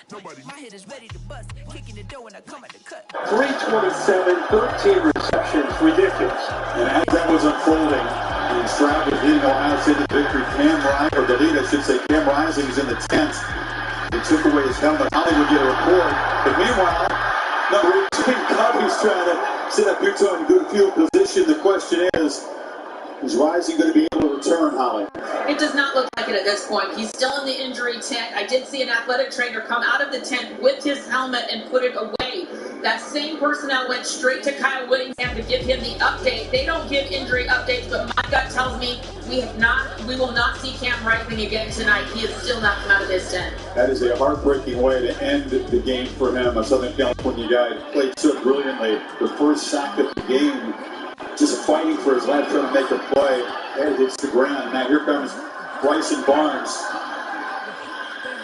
327, 13 receptions, ridiculous. And as that was unfolding, and Stroud was leading Ohio State to victory, Cam Rising is in the tent. They took away his helmet. Hollywood get a report. But meanwhile, number 18, Covey's trying to set up Utah in good field position. The question is Rising going to be able to return, Holly? It does not look like it at this point. He's still in the injury tent. I did see an athletic trainer come out of the tent with his helmet and put it away. That same personnel went straight to Kyle Whittingham to give him the update. They don't give injury updates, but my gut tells me we will not see Cam Rising again tonight. He has still not come out of his tent. That is a heartbreaking way to end the game for him. A Southern California guy played so brilliantly. The first sack of the game, just fighting for his life, trying to make a play. And it hits the ground. Now here comes Bryson Barnes.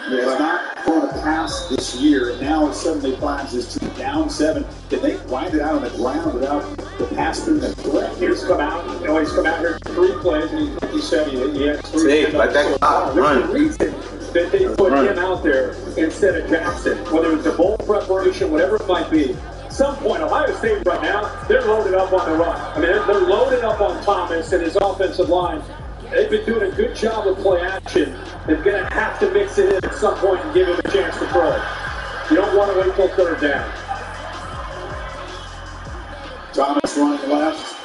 He has not thrown a pass this year, and now it suddenly flashes to down 7. Did they grind it out on the ground without the pass being a threat? He's come out. You know, he's come out here 3 plays, and he said he has 3. Like that clock, There's a reason that they put him out there instead of Jackson, whether it's a bowl preparation, whatever it might be. At some point, Ohio State right now, they're loaded up on the run. I mean, they're loaded up on Thomas and his offensive line. They've been doing a good job of play action. They're going to have to mix it in at some point and give him a chance to throw. You don't want to wait till third down. Thomas running left.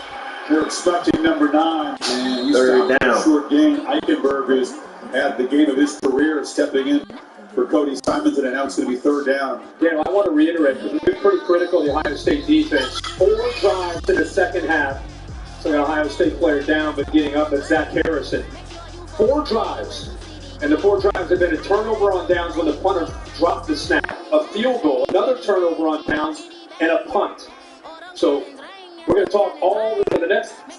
They're expecting number 9, and he's Third down. Short gain. Eichenberg has had the game of his career, stepping in for Cody Simons, and announced to be third down. Yeah, I want to reiterate, because it's been pretty critical, the Ohio State defense. 4 drives in the second half. So the Ohio State player down, but getting up at Zach Harrison. 4 drives. And the 4 drives have been a turnover on downs when the punter dropped the snap, a field goal, another turnover on downs, and a punt. So we're going to talk all the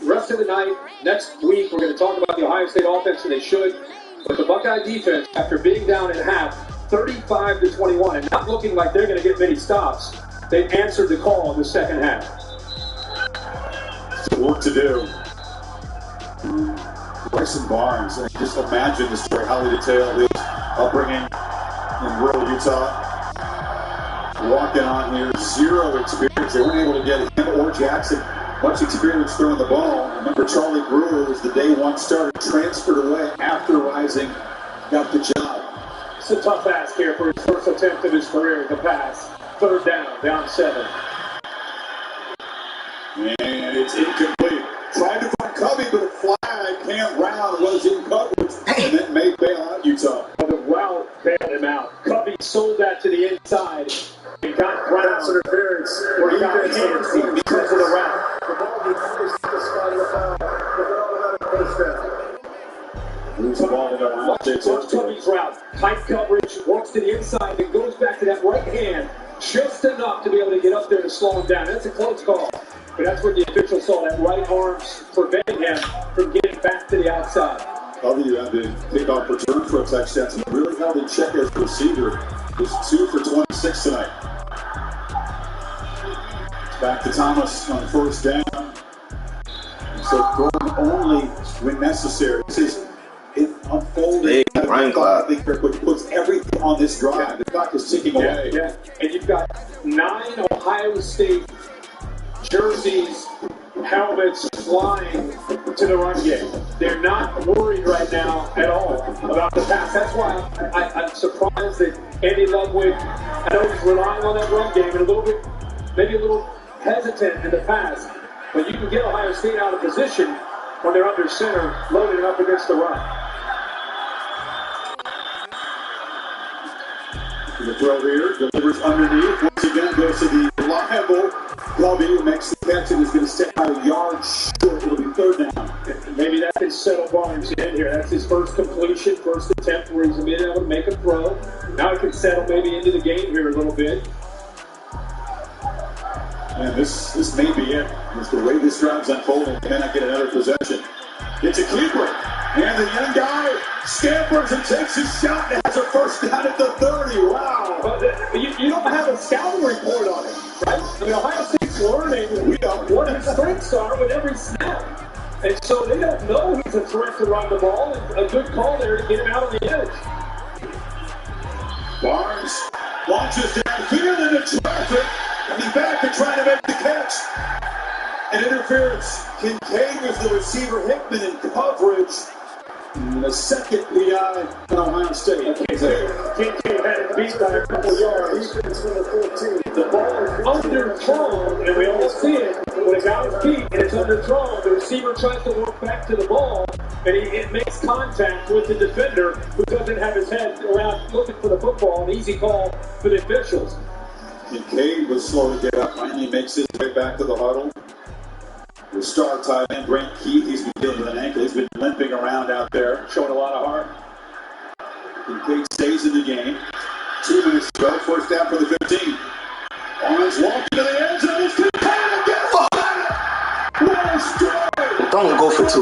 rest of the night. Next week, we're going to talk about the Ohio State offense, and they should. But the Buckeye defense, after being down at half, 35-21, and not looking like they're going to get many stops, they've answered the call in the second half. So work to do. Bryson Barnes, and just imagine the story, highly detailed, his upbringing in rural Utah. Walking on here, 0 experience. They weren't able to get him or Jackson much experience throwing the ball. Remember, Charlie Brewer was the day 1 starter, transferred away after Rising, got the job. It's a tough ask here for his first attempt of his career, the pass. Third down 7. And it's incomplete. Tried to find Covey, but a flag. Cam Brown was in coverage, and then may bail out Utah. Well, the route bailed him out. Covey sold that to the inside. He got Brown's interference, or he got Handsy because of the route. Moves the ball into Watch Covey's route. Tight coverage, walks to the inside, then goes back to that right hand just enough to be able to get up there to slow him down. That's a close call. But that's what the official saw, that right arm preventing him from getting back to the outside. Covey had to take off return for a touchdown. So really held in check as a receiver. Was 2 for 26 tonight. Back to Thomas on first down. So going only when necessary. This is unfolding. Ryan Cloud. I think which puts everything on this drive. The clock is ticking away. Yeah. And you've got 9 Ohio State jerseys, helmets flying to the run game. They're not worried right now at all about the pass. That's why I'm surprised that Andy Ludwig, I know he's relying on that run game and maybe a little hesitant in the pass, but you can get Ohio State out of position when they're under center, loaded up against the run. The throw here, delivers underneath. Once again, goes to the reliable Covey, who makes the catch and is going to stay out a yard short. It'll be third down. Maybe that can settle Barnes in here. That's his first completion, first attempt where he's been able to make a throw. Now he can settle maybe into the game here a little bit. And this may be it. Just the way this drive's unfolding, they may not get another possession. It's a keeper. And the young guy scampers and takes his shot and has a first down at the 30. Wow. But you don't have a scouting report on it, right? I mean, Ohio State's learning what his strengths are with every snap. And so they don't know he's a threat to run the ball. A good call there to get him out on the edge. Barnes launches downfield into traffic. And he's back to try to make the catch. And interference. Kincaid was the receiver. Hickman in coverage. And the second PI in Ohio State. Kincaid had it beat by a couple yards. The ball is underthrown, and we all see it. When it's out of feet and it's underthrown, the receiver tries to work back to the ball, and it makes contact with the defender who doesn't have his head around looking for the football. An easy call for the officials. Kincaid was slow to get up. Finally makes his way back to the huddle. The star tight end, Brent Keith, he's been dealing with an ankle. He's been limping around out there, showing a lot of heart. Kincaid stays in the game. 2 minutes to go. First down for the 15. Barnes walking to the end zone. It's Kincaid again. What a strike. Don't go for 2.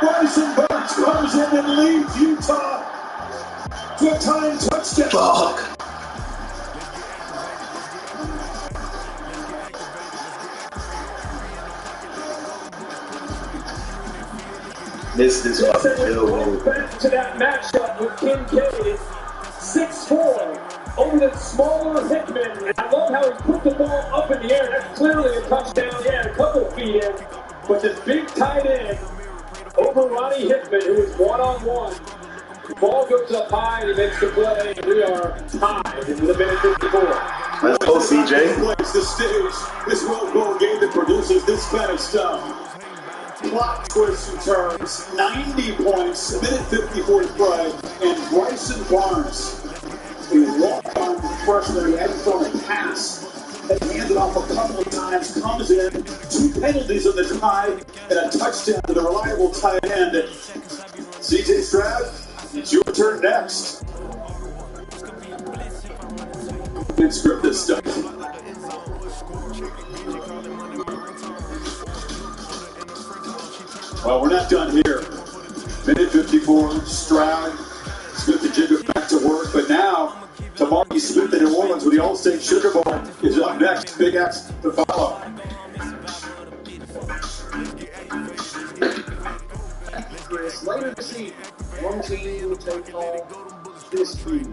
Bryson Barnes comes in and leads Utah to a time touchdown. Fuck. This fucking Going back to that matchup with Kincaid, 6'4", over the smaller Hickman. And I love how he put the ball up in the air. That's clearly a touchdown. Yeah, a couple feet in. But this big tight end over Ronnie Hickman, who is one-on-one. The ball goes up high and he makes the play. And we are tied with a minute 54. Let's go, CJ. Plays the stage. This Rose Bowl game that produces this kind of stuff. Plot twists and turns. 90 points. A minute 54 to play. And Bryson Barnes, a walk-on freshman who hadn't thrown a pass, and handed off a couple of times, comes in, 2 penalties on the tie, and a touchdown to the reliable tight end. CJ Stroud, it's your turn next. Good script this stuff. Well, we're not done here. Minute 54, Stroud, Smith and Jigga back to work, but now Tamari Smith in New Orleans with the All-State Sugar Bowl is up next. Big X to follow. Chris, later this evening, one team will take home this food,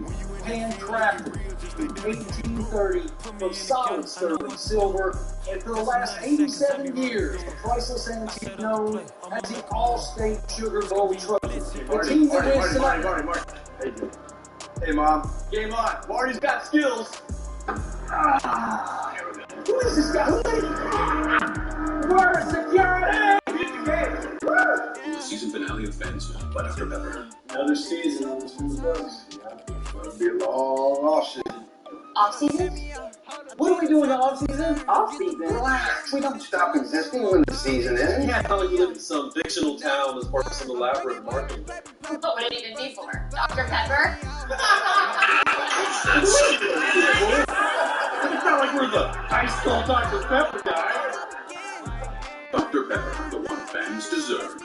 handcrafted in 1830 from solid sterling silver, and for the last 87 years, the priceless antique known as the All-State Sugar Bowl Trophy. The team that wins tonight. Marty. Hey, Mom. Game on. Marty's got skills. Who is this guy? Who is he? Where's security? Season finale of Fans by Dr. Pepper. Another season on this new books. It'll be a long off-season. Off-season? What are we doing in the off-season? Off-season? Relax. We don't stop existing when the season ends. Yeah, how you live in some fictional town as part of some elaborate marketing. What would it even be for? Dr. Pepper? It's not like we're the high school Dr. Pepper guy. Dr. Pepper, the one fans deserve.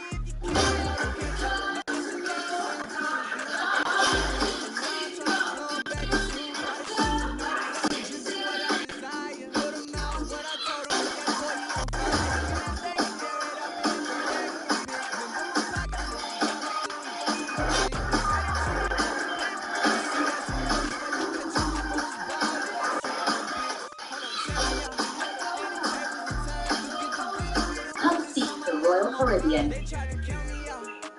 Caribbean.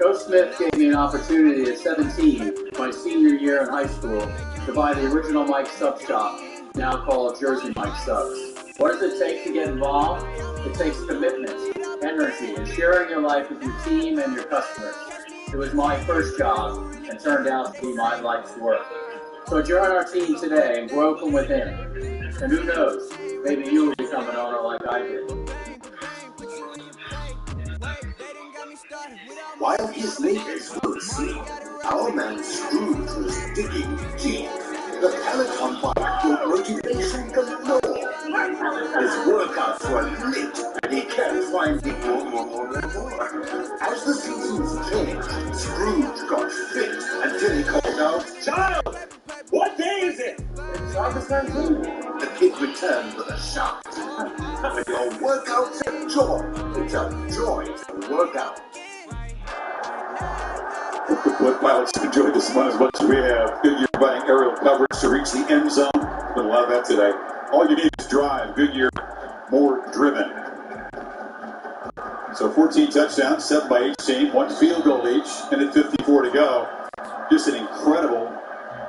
Coach Smith gave me an opportunity at 17, my senior year in high school, to buy the original Mike Sub Shop, now called Jersey Mike Subs. What does it take to get involved? It takes commitment, energy, and sharing your life with your team and your customers. It was my first job and turned out to be my life's work. So join our team today and grow from within. And who knows, maybe you will become an owner like I did. While his neighbors were asleep, our man Scrooge was digging deep. The Peloton bike gave motivation galore. His workouts were lit, and he kept finding more. As the seasons changed, Scrooge got fit until he called out, "Child, what day is it?" It's August 19th. The kid returned with a shout. When your workouts enjoy, it's a joy to work out. The Blood Pilots enjoyed this one as much as we have. Goodyear providing aerial coverage to reach the end zone. Been a lot of that today. All you need is drive. Goodyear, more driven. So 14 touchdowns, 7 by each team, 1 field goal each, and at 54 to go. Just an incredible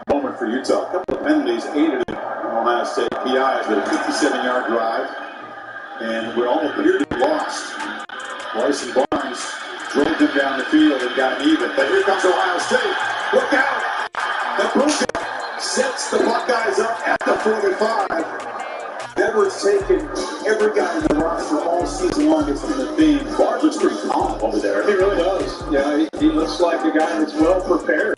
moment for Utah. A couple of penalties aided it on Ohio State PIs with a 57-yard drive. And what all appeared to be lost. Bryson Barnes drove them down the field and got even. But here comes Ohio State. Look out! Nebraska sets the Buckeyes up at the 45. Denver's taken every guy in the roster all season long. It's been the theme. Barnes looks pretty calm over there. He really does. Yeah, he looks like a guy that's well prepared.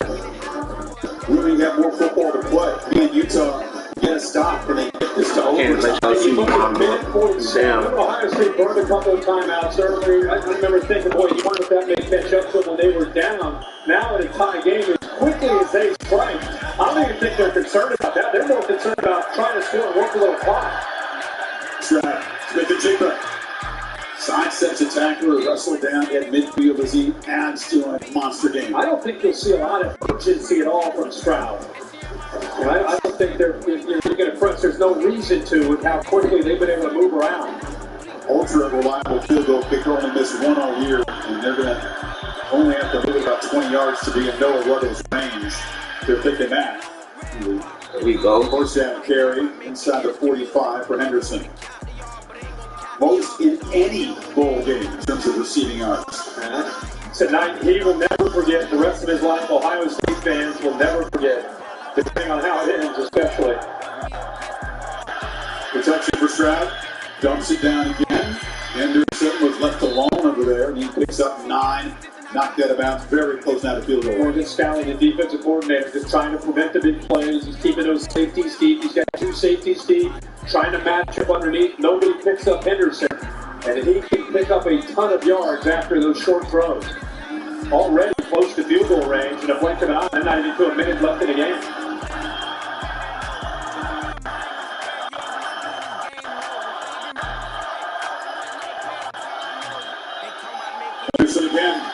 We have more football to play. Me and Utah get a stop and they get this to overtime. Ohio State burned a couple of timeouts earlier. I remember thinking, boy, you wonder if that may catch up to them when they were down. Now in a tie game, as quickly as they strike, I don't even think they're concerned about that. They're more concerned about trying to score and work a little clock. Smith and Jigba sidesteps a tackler, wrestled down at midfield as he adds to a monster game. I don't think you'll see a lot of urgency at all from Stroud. I don't think you're going to press. There's no reason to with how quickly they've been able to move around. Ultra reliable field goal kicker, only missed one all year, and they're going to only have to move about 20 yards to be in Noah Ruggles' range. They're thinking that. There we go. First down carry inside the 45 for Henderson. Most in any bowl game in terms of receiving yards. Tonight, he will never forget. The rest of his life, Ohio State fans will never forget. Depending on how it ends, especially. Protection for Stroud. Dumps it down again. Henderson was left alone over there, and he picks up 9. Knocked out of bounds, very close now to field goal. Morgan Scalley, the defensive coordinator, just trying to prevent the big plays. He's keeping those safeties deep. He's got 2 safeties deep, trying to match up underneath. Nobody picks up Henderson, and he can pick up a ton of yards after those short throws. Already close to field goal range in a blink of an eye, and not even to a minute left in the game. Henderson again.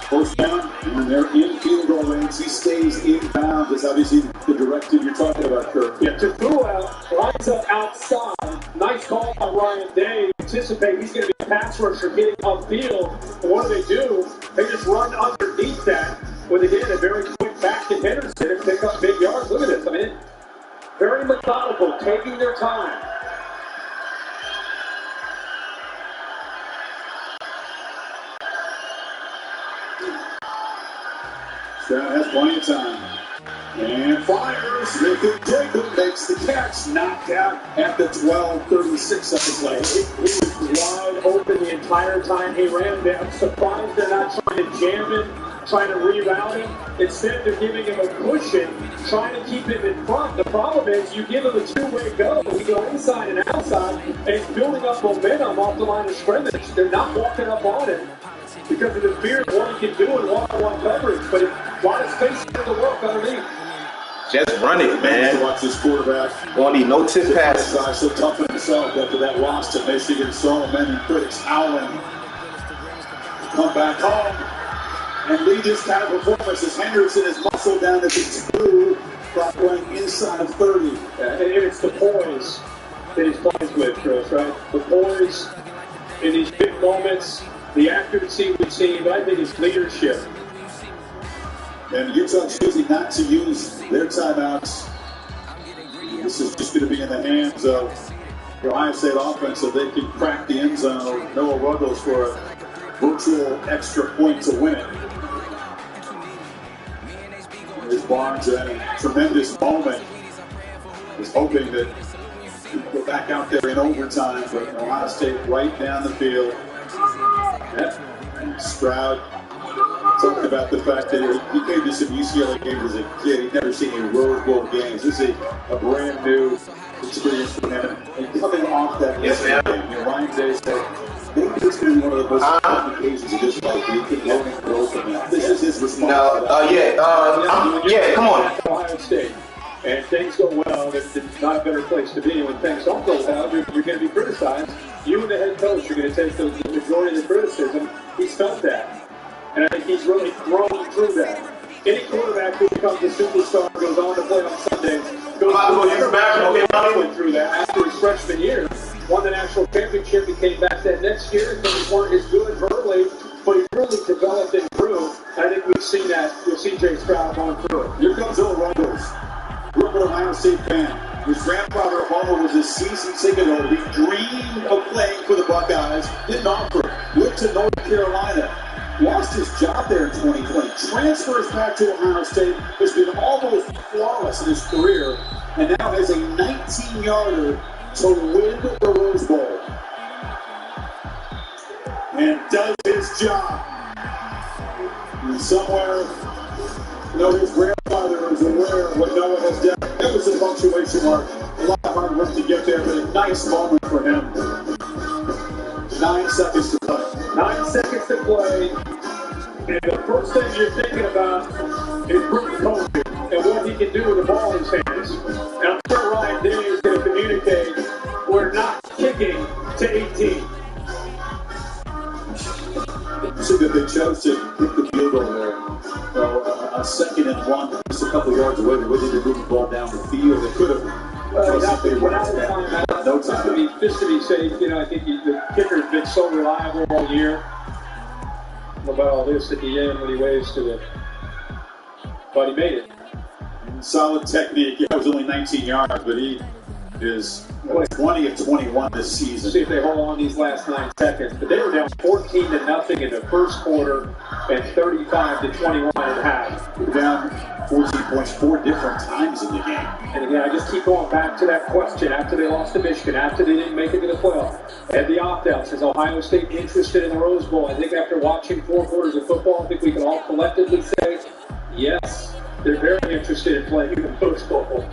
First down, and they're in field goal range. He stays in bounds. That's obviously the directive you're talking about, Kirk. Yeah, Tafua lines up outside. Nice call by Ryan Day. Anticipate he's going to be a pass rusher getting upfield. And what do? They just run underneath that with, again, a very quick back to Henderson and pick up big yards. Look at this. I mean, very methodical, taking their time. Stroud has plenty of time. And fires. Nathan Jacob makes the catch. Knocked out at the 12:36 of the play. He was wide open the entire time he ran. I'm surprised they're not trying to jam him, trying to reroute him. Instead, they're giving him a cushion, trying to keep him in front. The problem is you give him a two-way go. We go inside and outside, and he's building up momentum off the line of scrimmage. They're not walking up on him because of the fear of what he can do in one-on-one coverage. But a lot of space for the work underneath. Just run it, man. Watch this quarterback. Won't need no tip passes. So tough on himself after that loss to Michigan. So many critics howling. Come back home and lead this kind of performance as Henderson is muscled down at the 2, playing inside of 30. And it's the poise that he's playing with, Chris, right? The poise in these big moments, the accuracy we've seen, but I think it's leadership. And Utah choosing not to use their timeouts. This is just going to be in the hands of the Ohio State offense so they can crack the end zone. Noah Ruggles for a virtual extra point to win it. Here's Barnes at a tremendous moment. Is hoping that he can go back out there in overtime, but Ohio State right down the field. And Stroud talking about the fact that he came to some UCLA games as a kid. He'd never seen any Rose Bowl games. This is a brand new experience for him. And coming off that game, Ryan Day said, maybe this could be one of the most important occasions of his life. He could learn and grow from that. This is his responsibility. Yeah, come on. Ohio State. And things go well, there's not a better place to be. When things don't go well, you're going to be criticized. You and the head coach are going to take the majority of the criticism. He's felt that. And I think he's really grown through that. Any quarterback who becomes a superstar goes on to play on Sundays, went through that after his freshman year. Won the national championship, he came back that next year, and things weren't as good verbally, but he really developed and grew. I think we've seen that with C.J. Stroud going through it. Here comes Noah Ruggles. Grew up an Ohio State fan. His grandfather, Homer, was a season ticket holder. He dreamed of playing for the Buckeyes. Didn't offer. Went to North Carolina. Lost his job there in 2020. Transfers back to Ohio State. Has been almost flawless in his career. And now has a 19-yarder to win the Rose Bowl. And does his job. And somewhere, his grandfather is aware of what Noah has done. It was a punctuation mark. A lot of hard work to get there, but a nice moment for him. 9 seconds to play. 9 seconds to play. And the first thing you're thinking about is Bruce Kobe and what he can do with the ball in his hands. And I'm sure Ryan Day is going to communicate, we're not kicking to 18. that they chose to kick the field goal there. A 2nd and 1, just a couple yards away. They wouldn't even move the ball down the field. They could have. Just to be safe, you know, I think the kicker's been so reliable all year. What about all this at the end when he waves to the... But he made it. Solid technique. Yeah, it was only 19 yards, but he is 20 of 21 this season. See if they hold on these last 9 seconds. But they were down 14-0 in the first quarter and 35-21 at half. They were down 14 points 4 different times in the game. And again, I just keep going back to that question. After they lost to Michigan, after they didn't make it to the playoff, and the opt-outs, is Ohio State interested in the Rose Bowl? I think after watching 4 quarters of football, I think we can all collectively say, yes, they're very interested in playing in the Rose Bowl.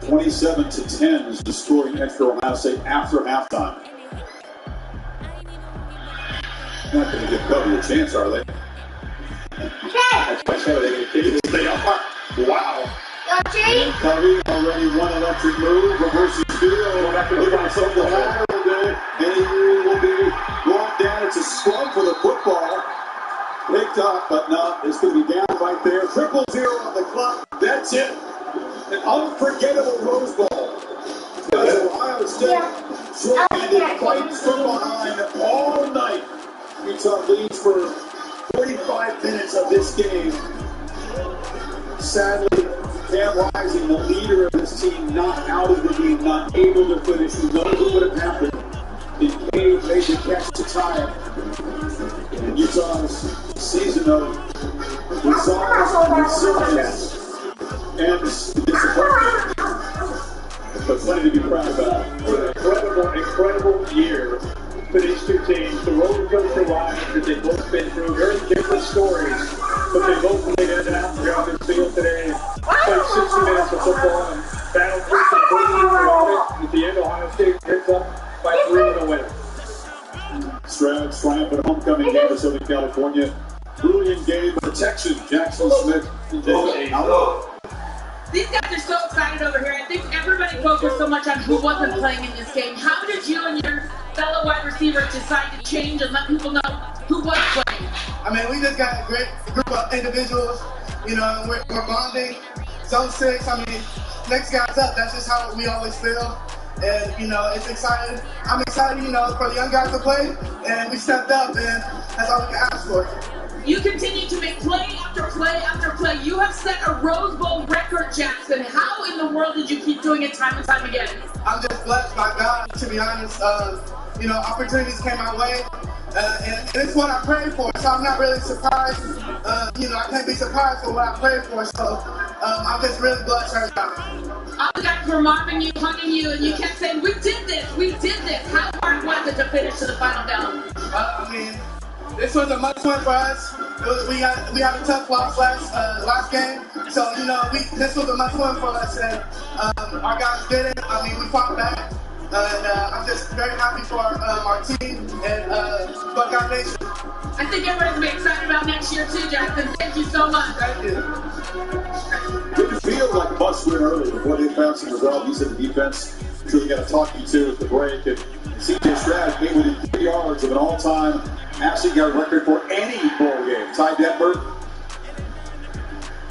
27-10 is the scoring edge for Ohio State after halftime. Not going to give Covey a chance, are they? That's why they're going to kick it. They are. Wow. Covey already one electric move, reverses field. Look at himself the ladder today, and he will be brought down. It's a slug for the football. Picked up, but no, it's going to be down right there. 0-0 on the clock. That's it. An unforgettable Rose Bowl. As Ohio State short-handed fights from behind all night. Utah leads for 45 minutes of this game. Sadly, Cam Rising, the leader of this team, not out of the game, not able to finish. Who knows what would have happened if Cade made the catch to tie it. And Utah's season of resolve, resilience, and disappointment. But plenty to be proud about. What an incredible year for these two teams. The roller coaster ride that they've both been through. Very different stories, but they both laid it out throughout this field today. Played 60 minutes of football and battled through some quickly throughout it. At the end, Ohio State picks up by 3 to win. Stroud's triumphant homecoming game for Southern California. Brilliant game for Texas. Jackson Smith and Jacob Allen. These guys are so excited over here. I think everybody focused so much on who wasn't playing in this game. How did you and your fellow wide receivers decide to change and let people know who was playing? I mean, we just got a great group of individuals. You know, we're bonding. Zone 6, I mean, next guy's up. That's just how we always feel. And, you know, it's exciting. I'm excited, you know, for the young guys to play. And we stepped up, and that's all we can ask for. You continue to make play after play after play. You have set a Rose Bowl record, Jackson. How in the world did you keep doing it time and time again? I'm just blessed by God, to be honest. You know, opportunities came my way. And it's what I prayed for, so I'm not really surprised. You know, I can't be surprised for what I prayed for, so I'm just really blessed right now. All the guys were mobbing you, hugging you, and you kept saying, we did this, we did this. How hard was it to finish to the final down? I mean, this was a must win for us. We had a tough loss last game, so you know this was a must win for us, and our guys did it. I mean, we fought back, and I'm just very happy for our team and Buckeye Nation. I think everybody's gonna be excited about next year too, Jackson. Thank you so much. Thank you. It feels like must win early before they found some result. You said the defense really got to talk you to at the break, and C.J. Stroud came within 3 yards of an all-time passing yard record for any bowl game. Ty Detmer,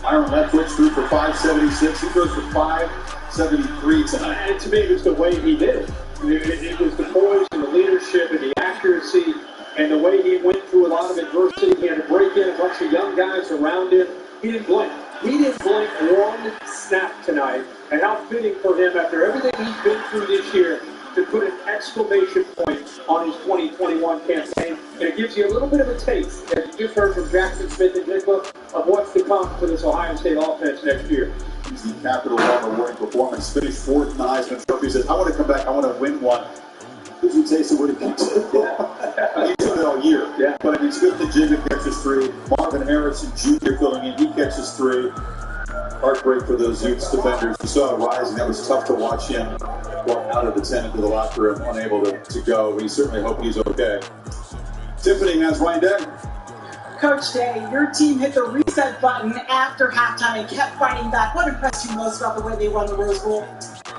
Byron Leftwich threw for 576. He throws for 573 tonight. And to me, it was the way he did it. It was the poise and the leadership and the accuracy and the way he went through a lot of adversity. He had to break in a bunch of young guys around him. He didn't blink. He didn't blink one snap tonight. And how fitting for him after everything he's been through this year to put an exclamation point on his 2021 campaign. And it gives you a little bit of a taste, as you just heard from Jackson Smith and Jigba, of what's to come for this Ohio State offense next year. He's the Capital One award performance. Finished 4th in the Heisman Trophy. He said, I want to come back. I want to win one. Gives you a taste of what he can do. He's doing it all year. Yeah. But I mean, Smith and Jigba catches 3. Marvin Harrison Jr. filling in. He catches 3. Heartbreak for those Utes defenders. You saw Rising. That was tough to watch him walk out of the tent into the locker room, unable to go. We certainly hope he's okay. Tiffany has Ryan Day. Coach Day, your team hit the reset button after halftime and kept fighting back. What impressed you most about the way they won the Rose Bowl?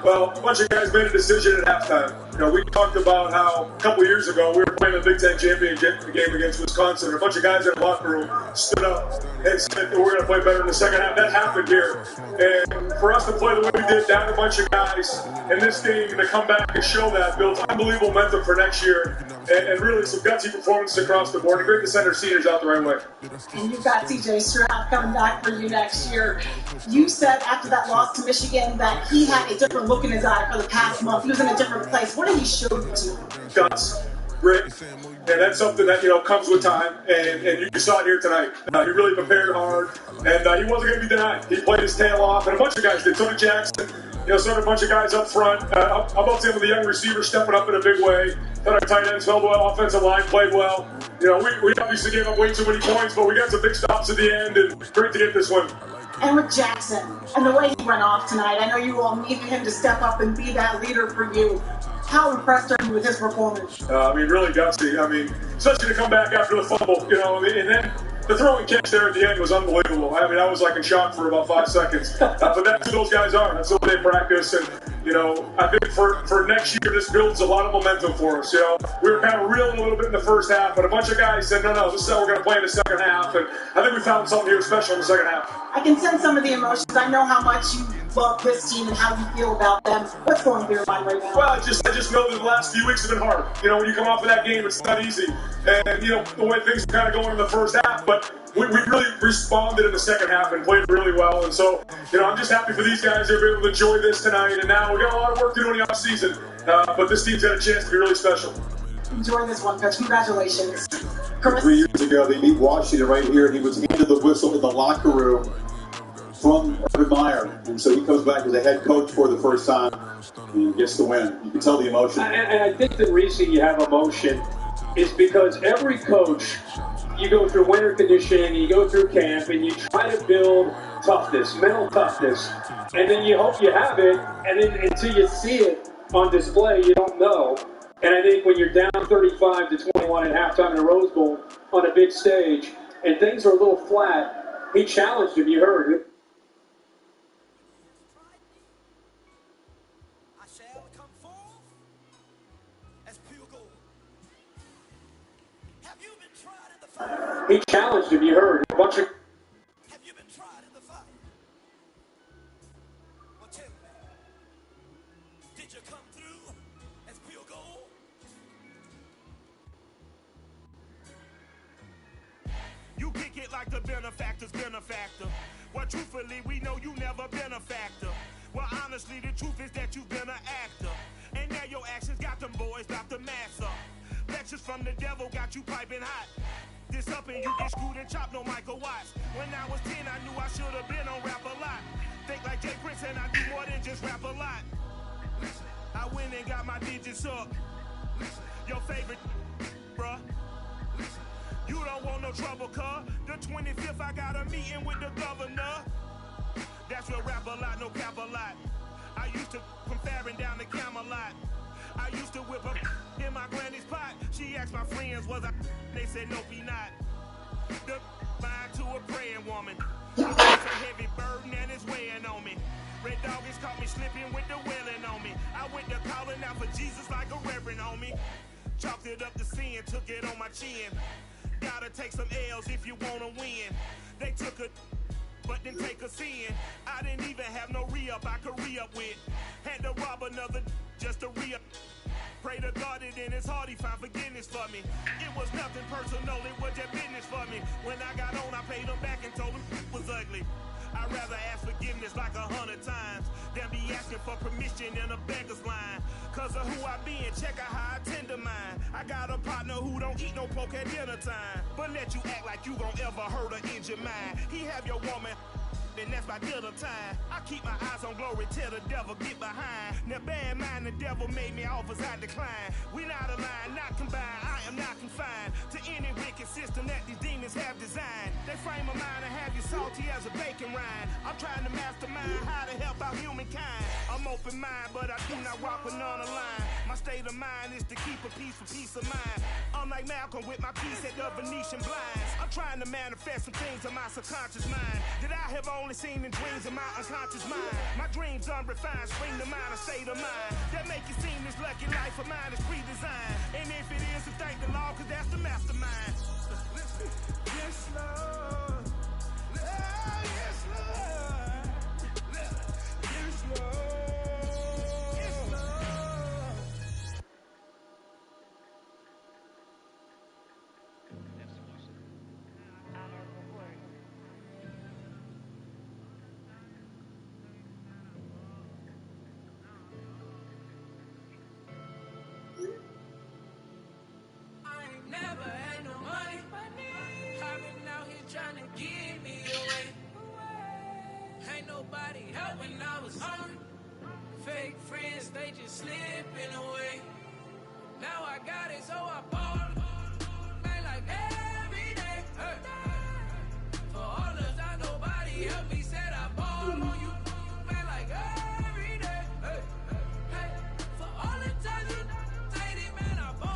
Well, a bunch of guys made a decision at halftime. You know, we talked about how a couple years ago we were playing the Big Ten championship game against Wisconsin. A bunch of guys in the locker room stood up and said we're going to play better in the second half. That happened here. And for us to play the way we did, down a bunch of guys in this game, and to come back and show that builds unbelievable momentum for next year. And really some gutsy performances across the board. And great to send our seniors out the right way. And you've got C.J. Stroud coming back for you next year. You said after that loss to Michigan that he had a different look in his eye for the past month. He was in a different place. What did he show you to? Guts, grit, and that's something that, you know, comes with time, and you saw it here tonight. He really prepared hard, and he wasn't going to be denied. He played his tail off, and a bunch of guys did. So did Jackson. You know, sort of a bunch of guys up front. About some of the young receivers stepping up in a big way. Then our tight ends held well, offensive line played well. You know, we obviously gave up way too many points, but we got some big stops at the end, and great to get this one. And with Jackson, and the way he went off tonight, I know you all needed him to step up and be that leader for you. How impressed are you with his performance? I mean, really gutsy. I mean, especially to come back after the fumble, you know, and then the throwing catch there at the end was unbelievable. I mean, I was like in shock for about 5 seconds. But that's who those guys are. That's what they practice. And, you know, I think for next year, this builds a lot of momentum for us. You know, we were kind of reeling a little bit in the first half, but a bunch of guys said, no, this is how we're going to play in the second half. And I think we found something here special in the second half. I can sense some of the emotions. I know how much you love this team and how you feel about them. What's going through your mind right now? Well, I just know that the last few weeks have been hard. You know, when you come off of that game, it's not easy. And, you know, the way things are kind of going in the first half, but we really responded in the second half and played really well. And so, you know, I'm just happy for these guys. They'll be able to enjoy this tonight. And now we got a lot of work to do in the offseason. But this team's got a chance to be really special. Enjoy this one, Coach. Congratulations. Chris? 3 years ago, they beat Washington right here, and he was handed the whistle in the locker room from Urban Meyer. And so he comes back as a head coach for the first time and gets the win. You can tell the emotion. And I think the reason you have emotion is because every coach, you go through winter conditioning, you go through camp, and you try to build toughness, mental toughness. And then you hope you have it, and then until you see it on display, you don't know. And I think when you're down 35-21 at halftime in a Rose Bowl on a big stage, and things are a little flat, he challenged him, you heard it. He challenged him, you heard. A bunch of... Have you been tried in the fight? Well, tell me. Did you come through as pure gold? You kick it like the benefactor's benefactor. Well, truthfully, we know you never been a factor. Well, honestly, the truth is that you've been an actor. And now your actions got them boys about to mass up. Lectures from the devil got you piping hot. This up and you get screwed and chopped, no Michael Watts. When I was 10, I knew I should have been on Rap a Lot. Think like Jay Prince and I do more than just rap a lot. I went and got my digits up. Your favorite, bruh. You don't want no trouble, cuz. The 25th, I got a meeting with the governor. That's where Rap a Lot, no cap a lot. I used to from Farron down to Camelot. I used to whip up in my granny's pot. She asked my friends, was I? They said, no, be not. The mind to a praying woman. It's a heavy burden and it's weighing on me. Red Dog has caught me slipping with the wailing on me. I went to calling out for Jesus like a reverend on me. Chalked it up to sin, took it on my chin. Gotta take some L's if you wanna win. They took a but then take a sin. I didn't even have no re-up I could re-up with. Had to rob another just to re-up. Pray to God that in his heart he found forgiveness for me. It was nothing personal, it was just business for me. When I got on, I paid him back and told him it was ugly. I'd rather ask forgiveness like 100 times than be asking for permission in a beggar's line. Cause of who I be and check out how I tend to mine. I got a partner who don't eat no pork at dinner time, but let you act like you gon' ever hurt or injure mine. He have your woman, and that's my dinner time. I keep my eyes on glory till the devil get behind. Now bear in mind the devil made me offers I decline. We not aligned, not combined, I am not confined to any wicked system that these demons have designed. They frame a mind and have you salty as a bacon rind. I'm trying to mastermind how to help out humankind. I'm open mind, but I do not rock with none aligned. My state of mind is to keep a peace for peace of mind. Unlike Malcolm with my piece at the Venetian blinds, I'm trying to manifest some things in my subconscious mind that I have only seen in dreams in my unconscious mind. My dreams unrefined, spring to mind, a state of mind that make it seem this lucky life of mine is pre-designed. And if it is, then thank the Lord, cause that's the mastermind. Yes, Lord. Yes, Lord. Yes, Lord. Never had no money. I've been out here trying to give me away. Ain't nobody help when I was hungry. Fake friends, they just slipping away. Now I got it, so I bought it. Man, like every day. Hey. For all the time nobody helped me, said I bought on you. Man, like every day. Hey. Hey. For all the time you dated, man, I bought.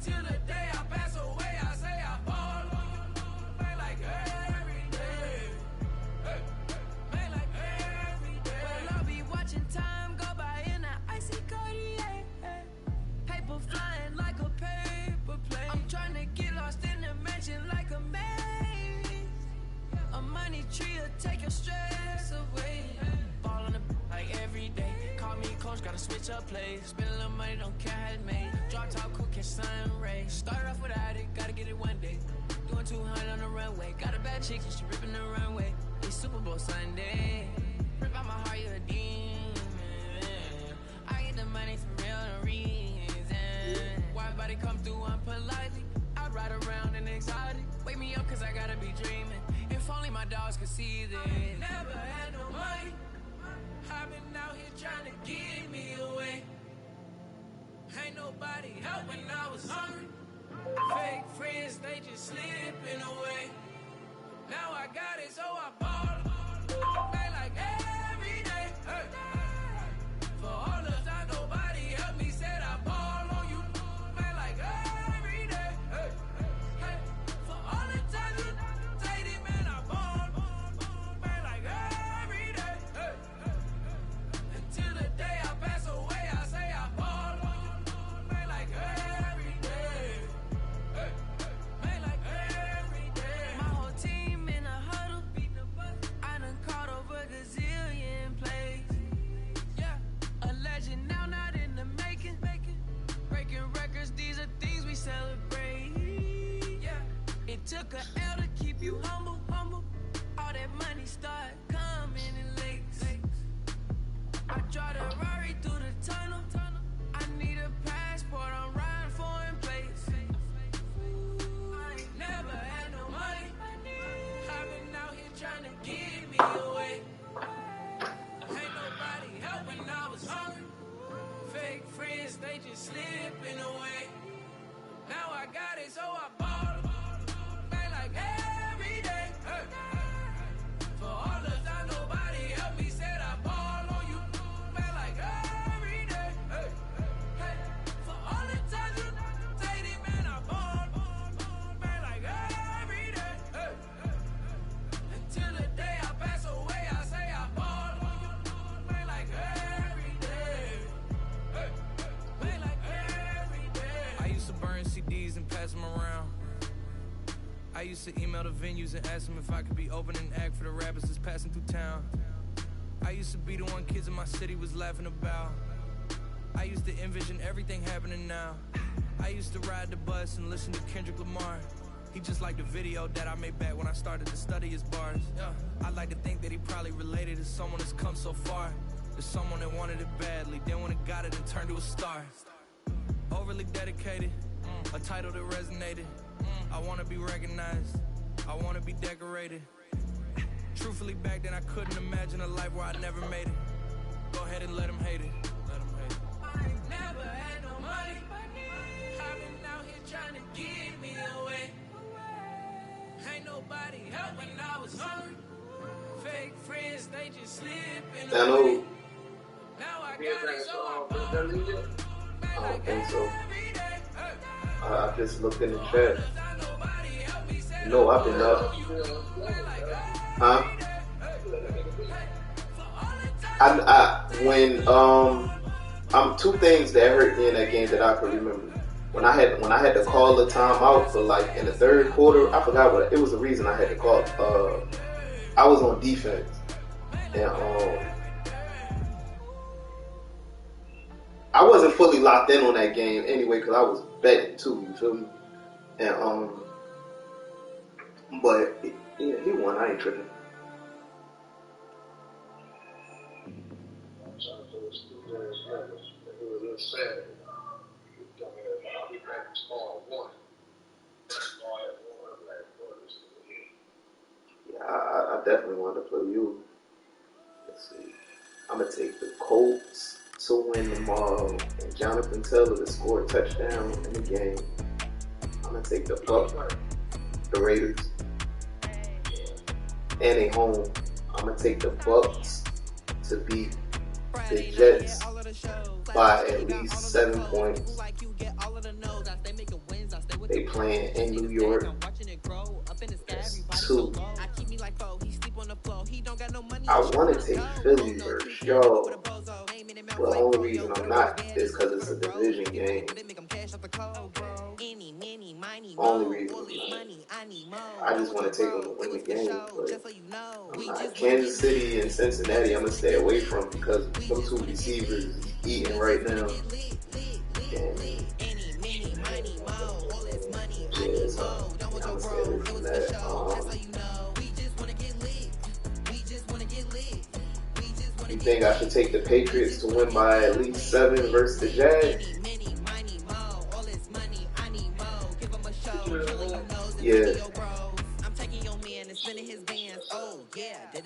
Till the day I pass away, I say I ball on you, man, like every day. Hey, man, like every day. Well, I'll be watching time go by in that icy Cartier. Paper flying like a paper plane. I'm trying to get lost in the mansion like a maze. A money tree will take your stress away. Ball on the like every day. Call me coach, gotta switch up plays. Spend a little money, don't care how it's made. Drop top, cool, catch sun rays. Start off without it, gotta get it one day. Doing 200 on the runway. Got a bad chick, and she ripping the runway. It's Super Bowl Sunday. Rip out my heart, you a demon. I get the money for real, no reason. Why everybody come through unpolitely? I ride around in exotic. Wake me up, cause I gotta be dreaming. If only my dogs could see this. Never had no money. I've been out here trying to give me away. Ain't nobody help when I was hungry. Fake friends, they just slipping away. Now I got it, so I bought it. Man, like every day. Hey. For all the time nobody helped me, said I ball on you. Man, like every day. Hey. Hey. For all the time you dated, man, I ball. Man, like every day. Hey. Until the day I pass away, I say I ball on you. Man, like every day. Hey. Man, like every day. My whole team in a huddle. I done caught over a gazillion plays. Yeah, a legend now, not in the making. Breaking records, these are things we celebrate. Yeah, it took a L to keep you humble. All that money start coming in lakes. I draw the Rari through the tunnel. I need a passport, I'm riding foreign plates. I ain't never had no money. I've been out here trying to give me away. Ain't nobody help when I was hungry. Fake friends, they just slipping away. Now I got it, so I bought it. Man, like every day. Hey. For all the time nobody helped me, said I ball on you. Man, like every day. Hey. Hey. For all the time you dated, man, I ball. Man, like every day. Hey. Until the day I pass away, I say I ball on you. Man, like every day. Hey. Man, like every day. I used to burn CDs and pass them around. I used to email the venues and ask them if I could be opening act for the rappers that's passing through town. I used to be the one kids in my city was laughing about. I used to envision everything happening now. I used to ride the bus and listen to Kendrick Lamar. He just like the video that I made back when I started to study his bars. I like to think that he probably related to someone that's come so far. To someone that wanted it badly, then when it got it, it turned to a star. Overly dedicated, a title that resonated. I wanna be recognized, I wanna be decorated. Truthfully, back then I couldn't imagine a life where I never made it. Go ahead and let them hate it. Let them hate it. I ain't never had no money. I know. Be a thing for the league yet? I don't think so. I just looked in the chat. No, I've been up. Huh? Two things that hurt me in that game that I can remember. When I had to call the timeout for like in the third quarter, I forgot what it was. The reason I had to call. I was on defense, and I wasn't fully locked in on that game anyway because I was betting too. You feel me? And but yeah, he won. I ain't tripping. Yeah, I definitely want to play you. Let's see. I'm gonna take the Colts to win tomorrow, and Jonathan Taylor to score a touchdown in the game. I'm gonna take the Bucks, the Raiders, and they home. I'm gonna take the Bucks to beat the Jets by at least 7 points. They playing in New York. That's 2. I want to take Philly versus y'all. But the only reason I'm not is because it's a division game. Only reason I just want to take them to win the game. But Kansas City and Cincinnati, I'm going to stay away from because those two receivers is eating right now. And yeah, so I'm going to stay away from that. You think I should take the Patriots to win by at least 7 versus the Jags? Yeah.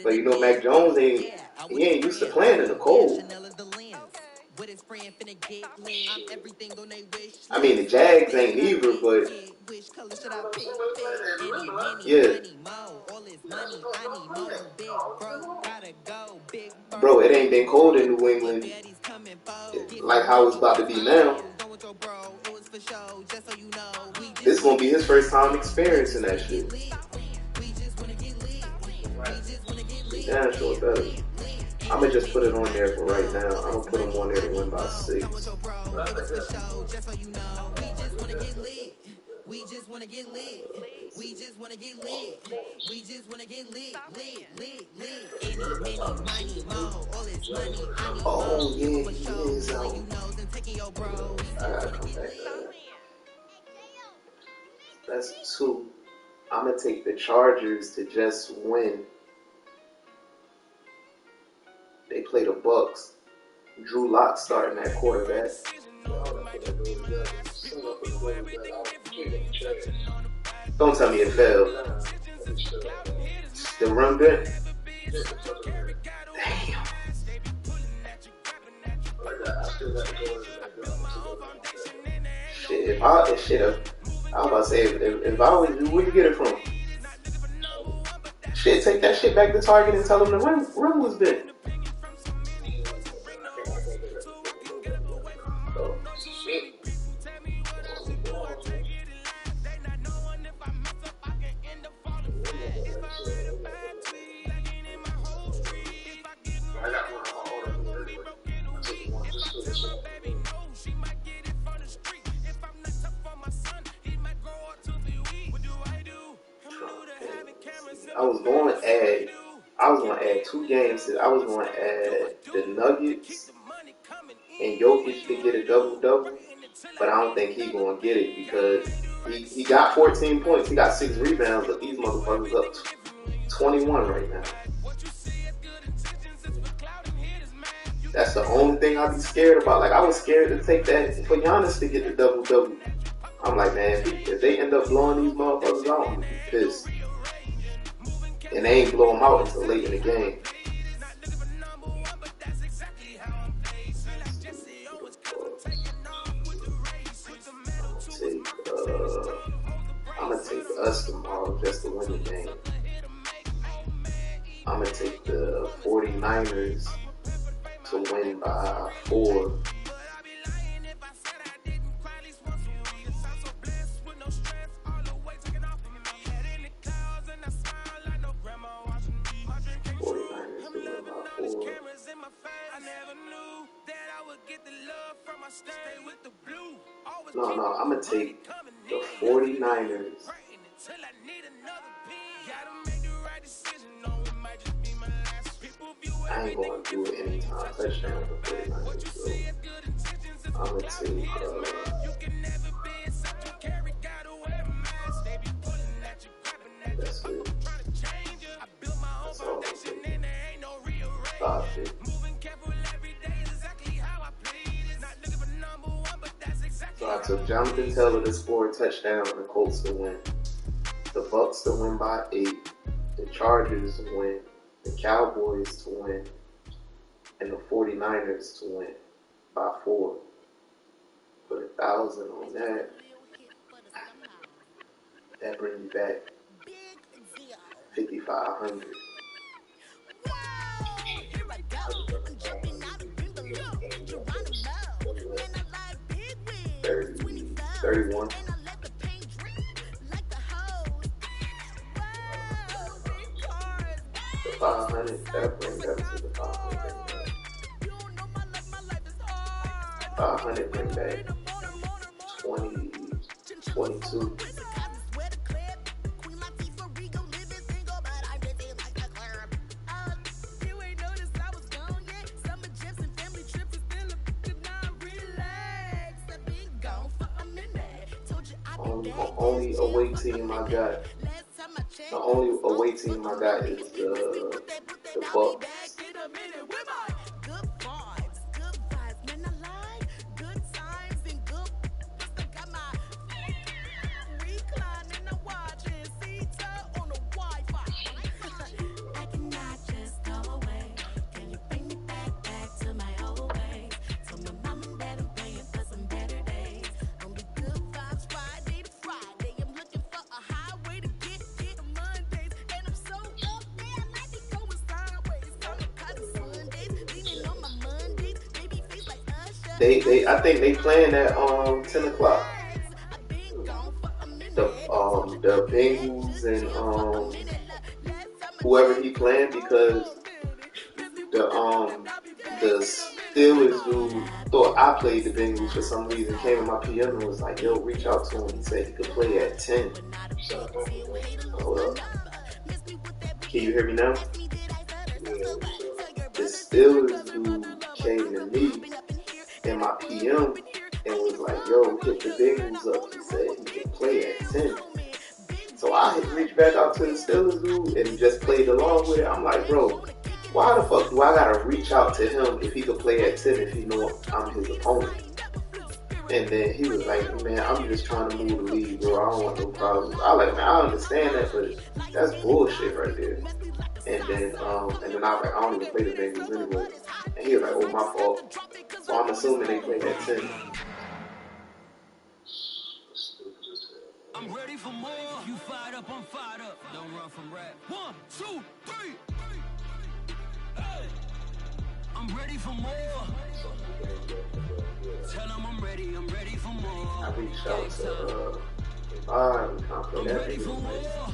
But you know, Mac Jones ain't used to playing in the cold. I mean, the Jags ain't either, but yeah. Bro, it ain't been cold in New England like how it's about to be now. This is gonna be his first time experiencing that shit. Damn sure better. I'ma just put it on there for right now. I'm gonna put him on there to win by 6. We just wanna get lit. We just wanna get lit. We just wanna get lit. Any, many, money, mo, all this money. Oh yeah, he is. I gotta come back to that. That's 2. I'm gonna take the Chargers to just win. They play the Bucks. Drew Lock starting at quarterback. Don't tell me it failed. The run bit. Damn. Shit, I was about to say, if I was you, where you get it from? Shit, take that shit back to Target and tell them the run was bit. I was going to add 2 games. I was going to add the Nuggets and Jokic to get a double-double, but I don't think he's going to get it because he got 14 points. He got 6 rebounds, but these motherfuckers up 21 right now. That's the only thing I'd be scared about. Like, I was scared to take that for Giannis to get the double-double. I'm like, man, if they end up blowing these motherfuckers out, I'm going to be pissed. And they ain't blow them out until late in the game. I'm going to take us tomorrow just to win the game. I'm going to take the 49ers to win by 4. No, I'm going to take the 49ers. I ain't going to do it anytime touchdown for 49ers, so I'm going to take, that's it. That's all I'm taking. 5-50. So I took Jonathan Taylor to score a touchdown and the Colts to win. The Bucks to win by 8. The Chargers to win. The Cowboys to win. And the 49ers to win by 4. Put 1,000 on that. That brings me back 5,500. 31. The 500, that brings that to the 500. 500 bring back 22. Only away team I got. The only away team I got is the Bucks. I think they playing at 10 o'clock. The Bengals and whoever he playing, because the Steelers who thought I played the Bengals for some reason came in my PM and was like, "Yo, reach out to him." He said he could play at 10. Hold up. Can you hear me now? The Steelers who came to me in my PM and was like, "Yo, hit the Bengals up." He said he can play at 10. So I had reached back out to the Steelers dude and just played along with it. I'm like, bro, why the fuck do I gotta reach out to him if he could play at 10 if he know I'm his opponent? And then he was like, "Man, I'm just trying to move the league, bro. I don't want no problems." I was like, "Man, I understand that, but that's bullshit right there." And then I was like, "I don't even play the Bengals anyway." And he was like, "Oh, my fault." So I'm assuming they played at 10. I'm ready for more. You fired up, I'm fired up. Don't run from rap. 1, 2, 3. Hey. I'm ready for more. Tell them I'm ready for more. I reached out to I'm ready for more.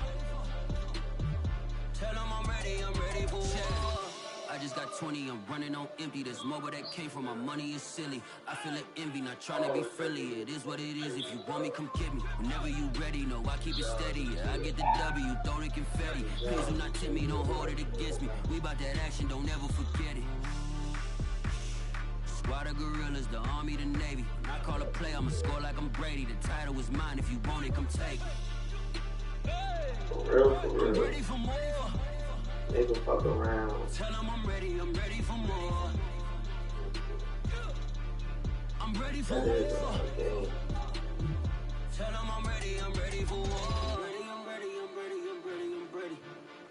Tell them I'm ready for more. I just got 20, I'm running on empty. This mobile that came from my money is silly. I feel it envy, not trying to be friendly. It is what it is. If you want me, come get me. Whenever you ready, no, I keep it steady. Yeah, I get the W, throw the confetti. Please do not tempt me, don't hold it against me. We about that action, don't ever forget it. Squad of gorillas, the army, the navy. When I call a play, I'ma score like I'm Brady. The title is mine, if you want it, come take it. For real. I'm ready for more. Nigga fuck around. Tell them I'm ready for more. I'm ready for more. Tell them I'm ready for more.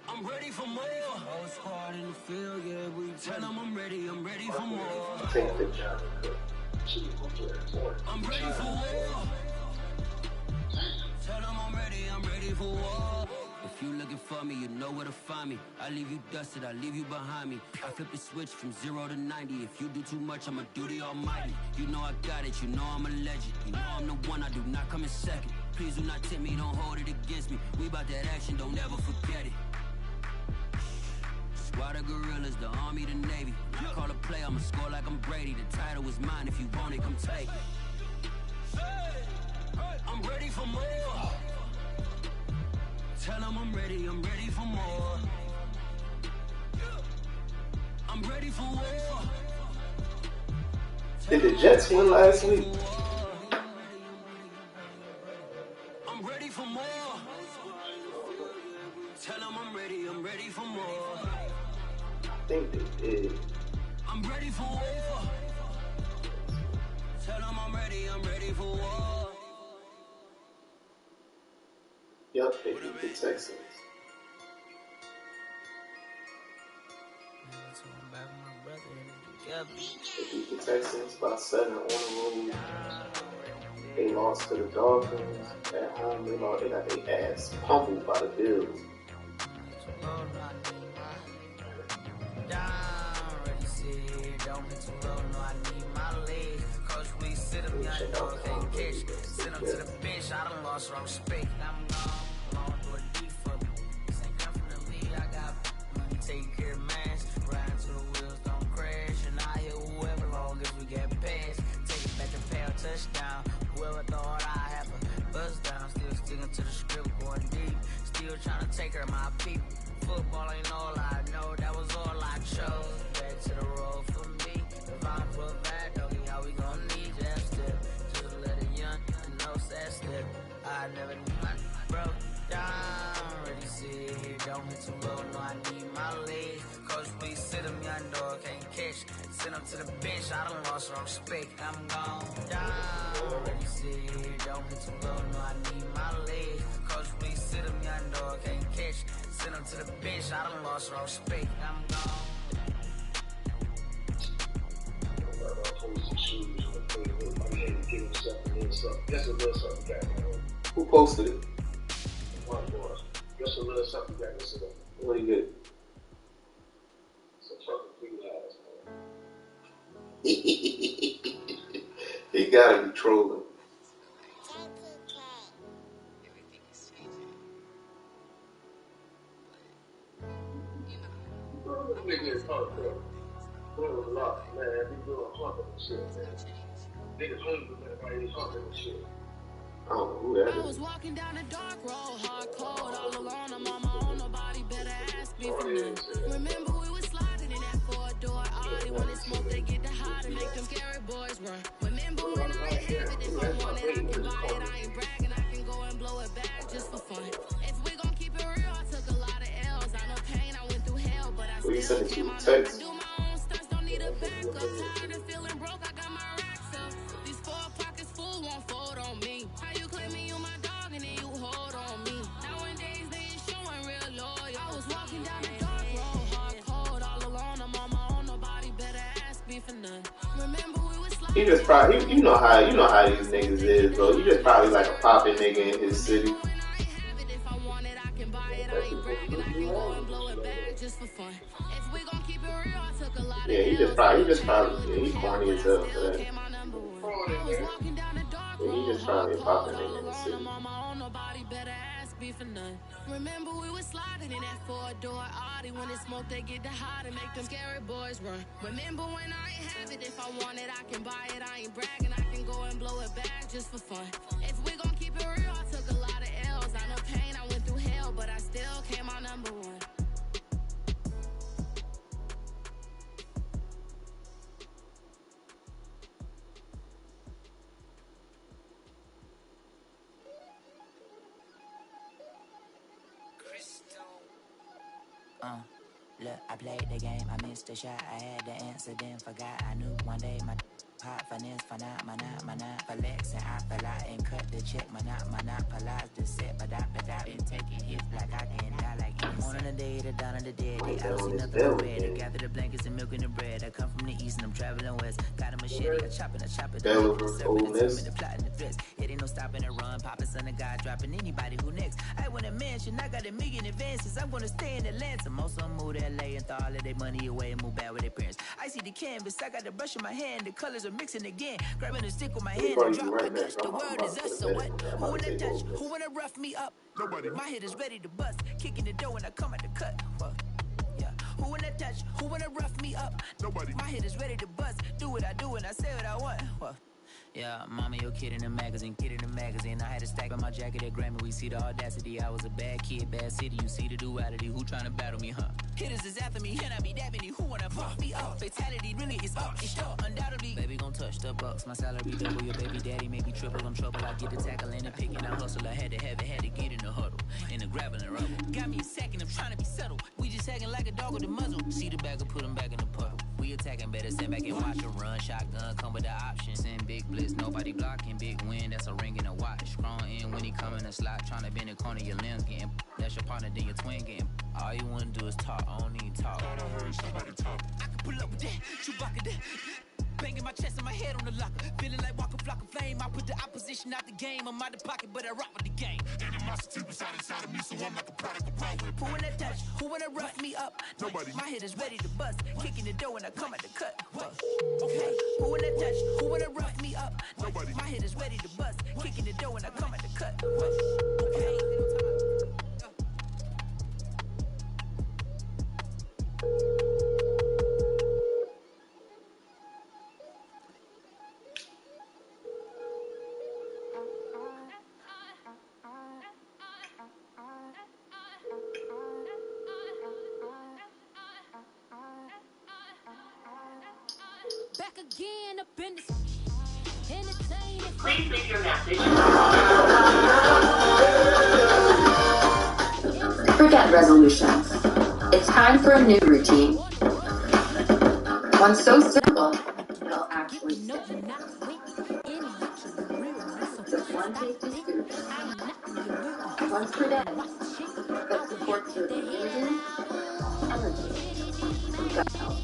I'm ready for more. Whole squad in the field, yeah, we tell them I'm ready for more. Take the job. I'm ready for war. Tell them I'm ready for war. If you looking for me, you know where to find me. I leave you dusted, I leave you behind me. I flip the switch from 0 to 90. If you do too much, I'ma do the almighty. You know I got it, you know I'm a legend. You know I'm the one, I do not come in second. Please do not tempt me, don't hold it against me. We bout that action, don't ever forget it. Squad of gorillas, the army, the navy. I call a play, I'ma score like I'm Brady. The title is mine, if you want it, come take it. I'm ready for more. Tell them I'm ready for more. I'm ready for war. Did the Jets win last week? I'm ready for more. Tell them I'm ready for more. I think they did. I'm ready for war. Tell them I'm ready for war. Yup, they beat the Texans. They beat the Texans by 7 on the road. They lost to the Dolphins at home. They got their ass pummeled by the Bills. I done lost respect. I'm gone. Long door deep for me. This ain't come from the league. I got money, take care of mans. Riding to the wheels, don't crash. And I hit whoever long as we get past. Take it back to pay a touchdown. Whoever thought I have a buzz down. Still sticking to the script, going deep. Still trying to take care of my people. Football ain't all I know. That was all I chose. Back to the road for me. If I provide, doggy, how we gon' need that step? Just let a young know that step. I never knew my broke down. Ready, sit here, don't hit too low. No, I need my legs. Coach, please sit him, young dog, can't catch. Send him to the bench, I done lost respect. I'm gone down. Ready, sit here, don't hit too low. No, I need my legs. Coach, please sit him, young dog, can't catch. Send him to the bench, I done lost respect. I'm gone. Just a little something back. Who posted it? One boy. Just a little something back. What do you get? Some fucking big ass, man. He gotta be trolling. Nigga is hard, bro. Doing a lot, man. He doing fucking shit, man. Niggas hungry, man. Why he fucking shit? I don't know who that I is. was walking down a dark road, hard cold, all alone. I'm on my own, nobody better ask me for nothing. Remember we was sliding in that 4-door Audi. When it smoke, they get the hot and make them scary boys run. Remember when I ain't have it, if I want it, I can buy it. I ain't bragging, I can go and blow it back just for fun. If we gon' keep it real, I took a lot of L's. I know pain, I went through hell, but I still came out. I do my own stunts, don't need a backup. Tired of feeling broke, I got my racks up. These 4 pockets full, won't fold on me. How you claiming you my dog and then you hold on me? Nowadays they ain't showing real loyal. I was walking down the dark road, hard cold, all alone. I'm on my own, nobody better ask me for none. Remember we was sliding. He just probably, you know how these niggas is, bro. He just probably like a poppin' nigga in his city. Yeah, he just probably, he corny as hell for that. Yeah, he just probably a poppin' nigga in the city. Remember we was sliding in that 4-door Audi. When it smoke, they get the hot and make them scary boys run. Remember when I ain't have it, if I want it, I can buy it. I ain't bragging, I can go and blow it back just for fun. If we gon' keep it real, I took a lot of L's. I know pain, I went through hell, but I still came out number 1. Look, I played the game, I missed the shot, I had the answer, then forgot. I knew one day my hot finesse, for not, my not, flexing, I lot and cut the check. Monopolize the set, but I've been taking hits like I can die like any morning of the day, the dawn of the dead. I don't see nothing but red. I gather the blankets and milk and the bread. I come from the east and I'm traveling west. Got a machete, I chop it. The plot and the threats. It ain't no stopping and run. Popping son of God, dropping anybody who next. I want a mansion, I got $1 million advances. I'm gonna stay in Atlanta. Most of them move to LA and throw all of their money away and move back with their parents. I see the canvas, I got the brush in my hand. The colors are mixing again. Grabbing a stick with my hand and drop the dust. The world is us, so what? Who wanna touch? Who wanna rough me up? Nobody. My head is ready to bust. Kicking the door when I come at the cut. Yeah. Who wanna touch? Who wanna rough me up? Nobody. My head is ready to bust. Do what I do and I say what I want. Yeah, mama, your kid in the magazine, I had a stack on my jacket at Grammy. We see the audacity. I was a bad kid, bad city. You see the duality. Who tryna battle me, huh? Hitters is after me, and I be that many. Who wanna pop me up? Fatality really is up. It's up, undoubtedly. Baby gon' touch the bucks. My salary double. Your baby daddy maybe triple. I'm trouble. I get the tackling and picking. I hustle. I had to have it. Had to get in the huddle. In the gravel and rubble. Got me a second. I'm trying to be subtle. We just hacking like a dog with a muzzle. See the bagger, put him back in the puddle. We attacking, better stand back and watch a run. Shotgun come with the option. Send big blitz, nobody blocking. Big win, that's a ring and a watch. Strong in when he come in a slot. Trying to bend the corner, your limbs getting. That's your partner, then your twin getting. All you wanna do is talk, I don't need talk. Somebody talk. I can pull up with that, Chewbacca that. Banging my chest and my head on the locker. Feeling like Walker Flock of Flame. I put the opposition out the game. I'm out the pocket, but I rock with the game. Animosity reside inside of me, so I'm like a product of power. Who wanna touch? Who wanna rough me up? Nobody. My head is ready to bust. Kicking the door when I come at the cut. Okay. Who wanna touch? Who wanna rough me up? Nobody. My head is ready to bust. Kicking the door when I come at the cut. Okay. Back again up in this entertaining. Please leave your message. Forget resolutions. It's time for a new routine. One so simple, it'll actually stick. Just one tasty scoop. Once per day. That supports your immunity, energy, and gut health.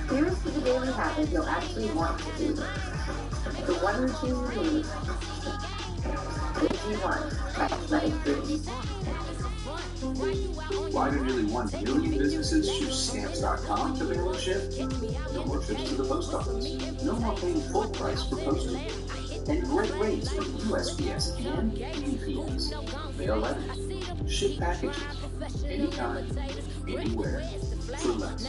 Here's to the daily habit you'll actually want to do. The one routine you need. AG1 by Athletic Greens. Why do nearly 1 million businesses choose Stamps.com to mail and ship? No more trips to the post office. No more paying full price for postage. And great rates from USPS and UPS. Mail letters. Ship packages. Anytime, anywhere. For less.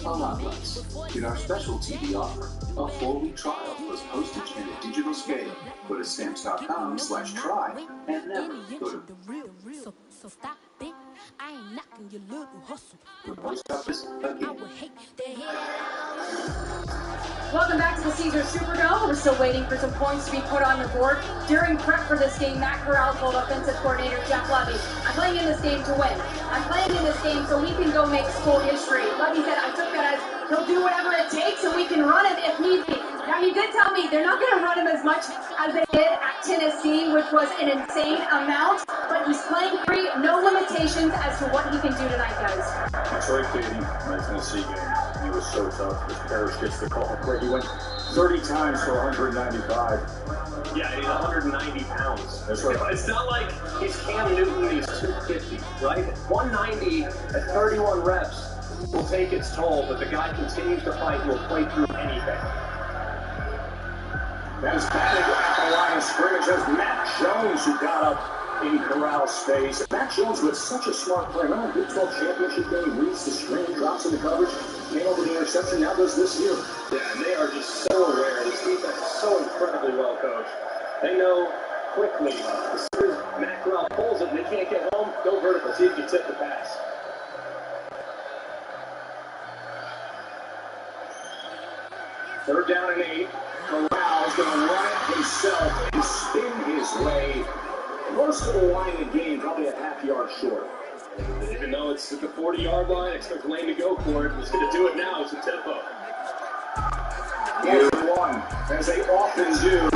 A lot less. Get our special TV offer. A 4-week trial plus postage and a digital scale. Go to Stamps.com/try and never go to So stop it. I ain't knocking your little hustle. the post office again. Welcome back to the Caesars Superdome. We're still waiting for some points to be put on the board. During prep for this game, Matt Corral told offensive coordinator Jeff Levy, I'm playing in this game to win. I'm playing in this game so we can go make school history. Levy said, I took that as he'll do whatever it takes and we can run it if need be. Now, he did tell me they're not going to run him as much as they did at Tennessee, which was an insane amount, but he's playing free, no limitations as to what he can do tonight, guys. Detroit Katie, my Tennessee game, he was so tough. This Parrish gets the call. He went 30 times for 195. Yeah, he's 190 pounds. That's right. It's not like he's Cam Newton, he's 250, right? 190 at 31 reps will take its toll, but the guy continues to fight and will play through anything. As batted at the line of scrimmage as Matt Jones, who got up in Corral's space. Matt Jones with such a smart play. Remember, Big 12 championship game, reads the screen, drops in the coverage, came over the interception, now does this here. Yeah, and they are just so aware. This defense is so incredibly well coached. They know quickly, as soon as Matt Corral pulls it and they can't get home, go vertical, see if you can tip the pass. Third down and 8. Corral's going to run it himself and spin his way most of the line in the game, probably a half-yard short. Even though it's at the 40-yard line, expect Lane to go for it. He's going to do it now. It's a tempo. Year one, as they often do.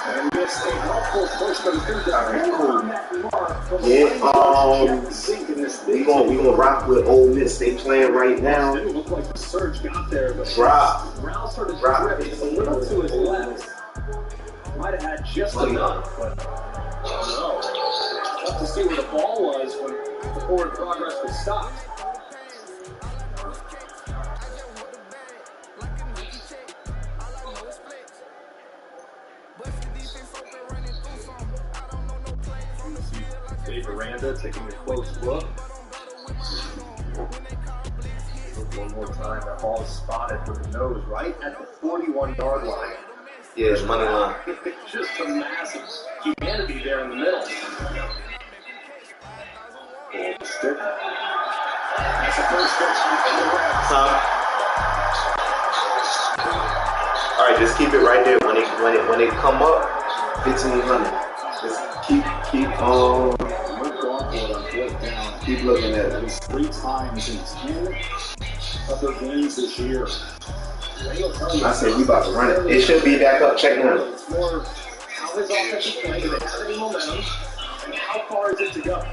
And missed a helpful push, but it's going to Cool. that mark from Yeah, we gonna rock with Ole Miss. They playing right now. Didn't look like the surge got there, but Drop. Rouse sort of drift a little to his left. Might have had just enough, but no. Tough to see where the ball was when the forward progress was stopped. Dave Aranda taking a close look. One more time, that ball is spotted with the nose right at the 41-yard line. Yeah, it's money line. Just a massive humanity there in the middle. Stick. That's the first pitch in the Rams. All right, just keep it right there. When it come up, 1,500. Just keep looking at it. It was 3 times in 10 of their games this year. I said we about to run it. It should be back up. Check it out. It's more how his offense is playing, do they have any momentum, and how far is it to go?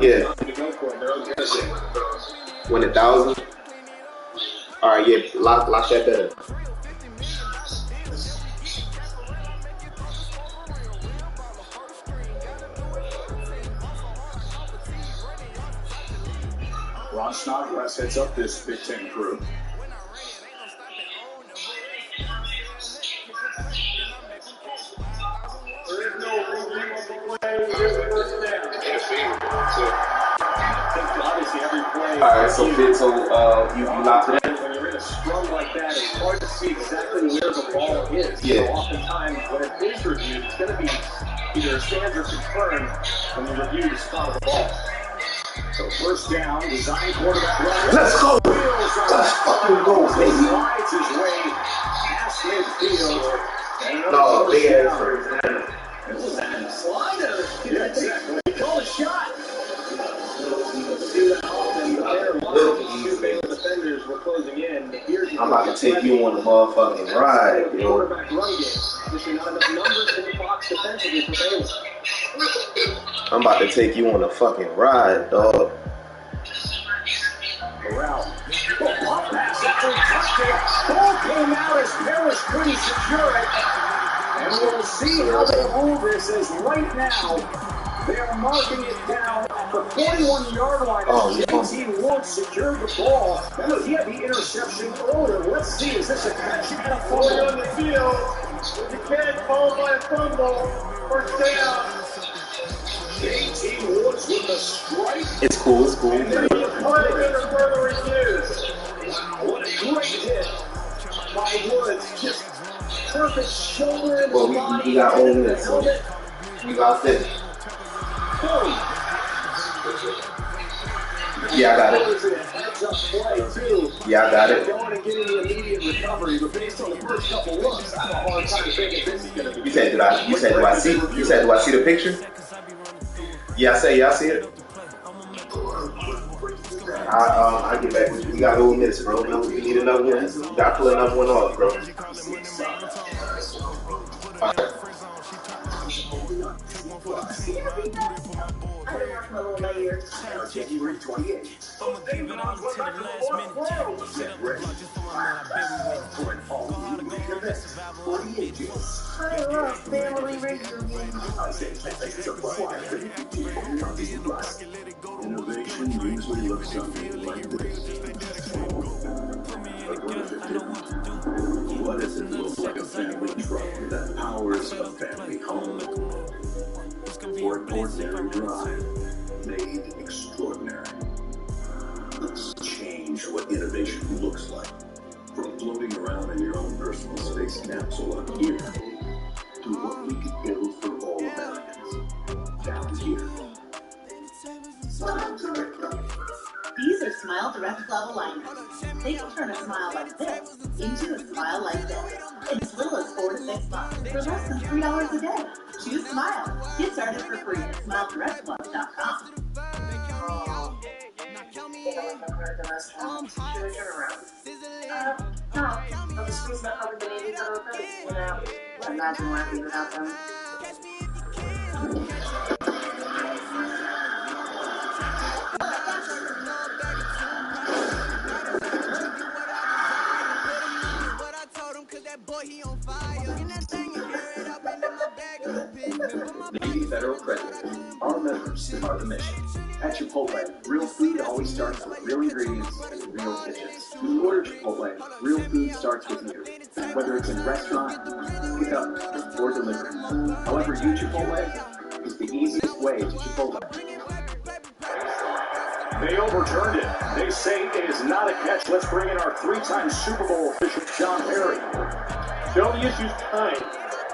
Yeah. Win 1,000. All right, yeah, lock that better. Ron Snodgrass heads up this Big Ten crew. There is no review of the play. Here's the first down. Obviously, every play. All right, so you locked it in. When you're in a scrum like that, it's hard to see exactly where the ball is. Yeah. So oftentimes, when it is reviewed, it's going to be either a stand or confirmed when you review the spot of the ball. So first down, design quarterback run. Let's go. Let's fucking go, baby. Slides his way past midfield. No, big ass first down. It was a slider. Yeah, exactly. He called a shot. Defenders were closing in. I'm about to take you on the motherfucking ride, yo. Quarterback run game. Obviously not enough numbers in the box defensively for Baylor. I'm about to take you on a fucking ride, dog. Corral. Pop pass after he touched it. Ball came out as Parrish couldn't secure it. And we'll see how they hold this as right now they are marking it down at the 41-yard line as JT Woods secured the ball. Remember, he had the interception earlier. Let's see, is this a catch and a fumble on the field? You can't call by a fumble. First down. JT Woods with the strike. It's cool, it's cool. And then he applied it under further reviews. Wow, what a great hit by Woods. Just perfect shoulder in the body. We got Ole Miss, so we got this. Yeah, I got it. Yeah, I got it. Going and getting the immediate recovery, but based on the first couple looks, I have a hard time thinking this is going to be. You said, do I see the picture? Yeah, I see it. I'll get back with you. We got Ole Miss, bro. We need another one. We got to pull another one off, bro. All right. I've been working a little late here. January 28th. I'ma keep it on to the last minute. Get ready for an all-new event. 48 years. I love family reunions. I say it's a fly for you on Disney Plus. Innovation usually looks something like this. But what if it didn't? What if it looked like a family truck that powers a family home? Ford Ordinary Drive, made extraordinary. Let's change what innovation looks like. From floating around in your own personal space capsule up here, to what we could build for all Americans, down here. These are Smile Direct Glove aligners. They can turn a smile like this into a smile like this in as little as 4 to 6 months for less than $3 a day. Choose Smile. Get started for free at SmileDirectGlove.com. Should I turn around? No, but the schools that covered the Navy Federal credit, you know, I imagine where I'd be without them. Navy Federal Credit. Our members are the mission. At Chipotle, real food always starts with real ingredients and real kitchens. When you order Chipotle, real food starts with you. Whether it's in restaurant, pickup, or delivery. However you Chipotle is the easiest way to Chipotle. They overturned it. They say it is not a catch. Let's bring in our three-time Super Bowl official, John Perry. The only issue is time.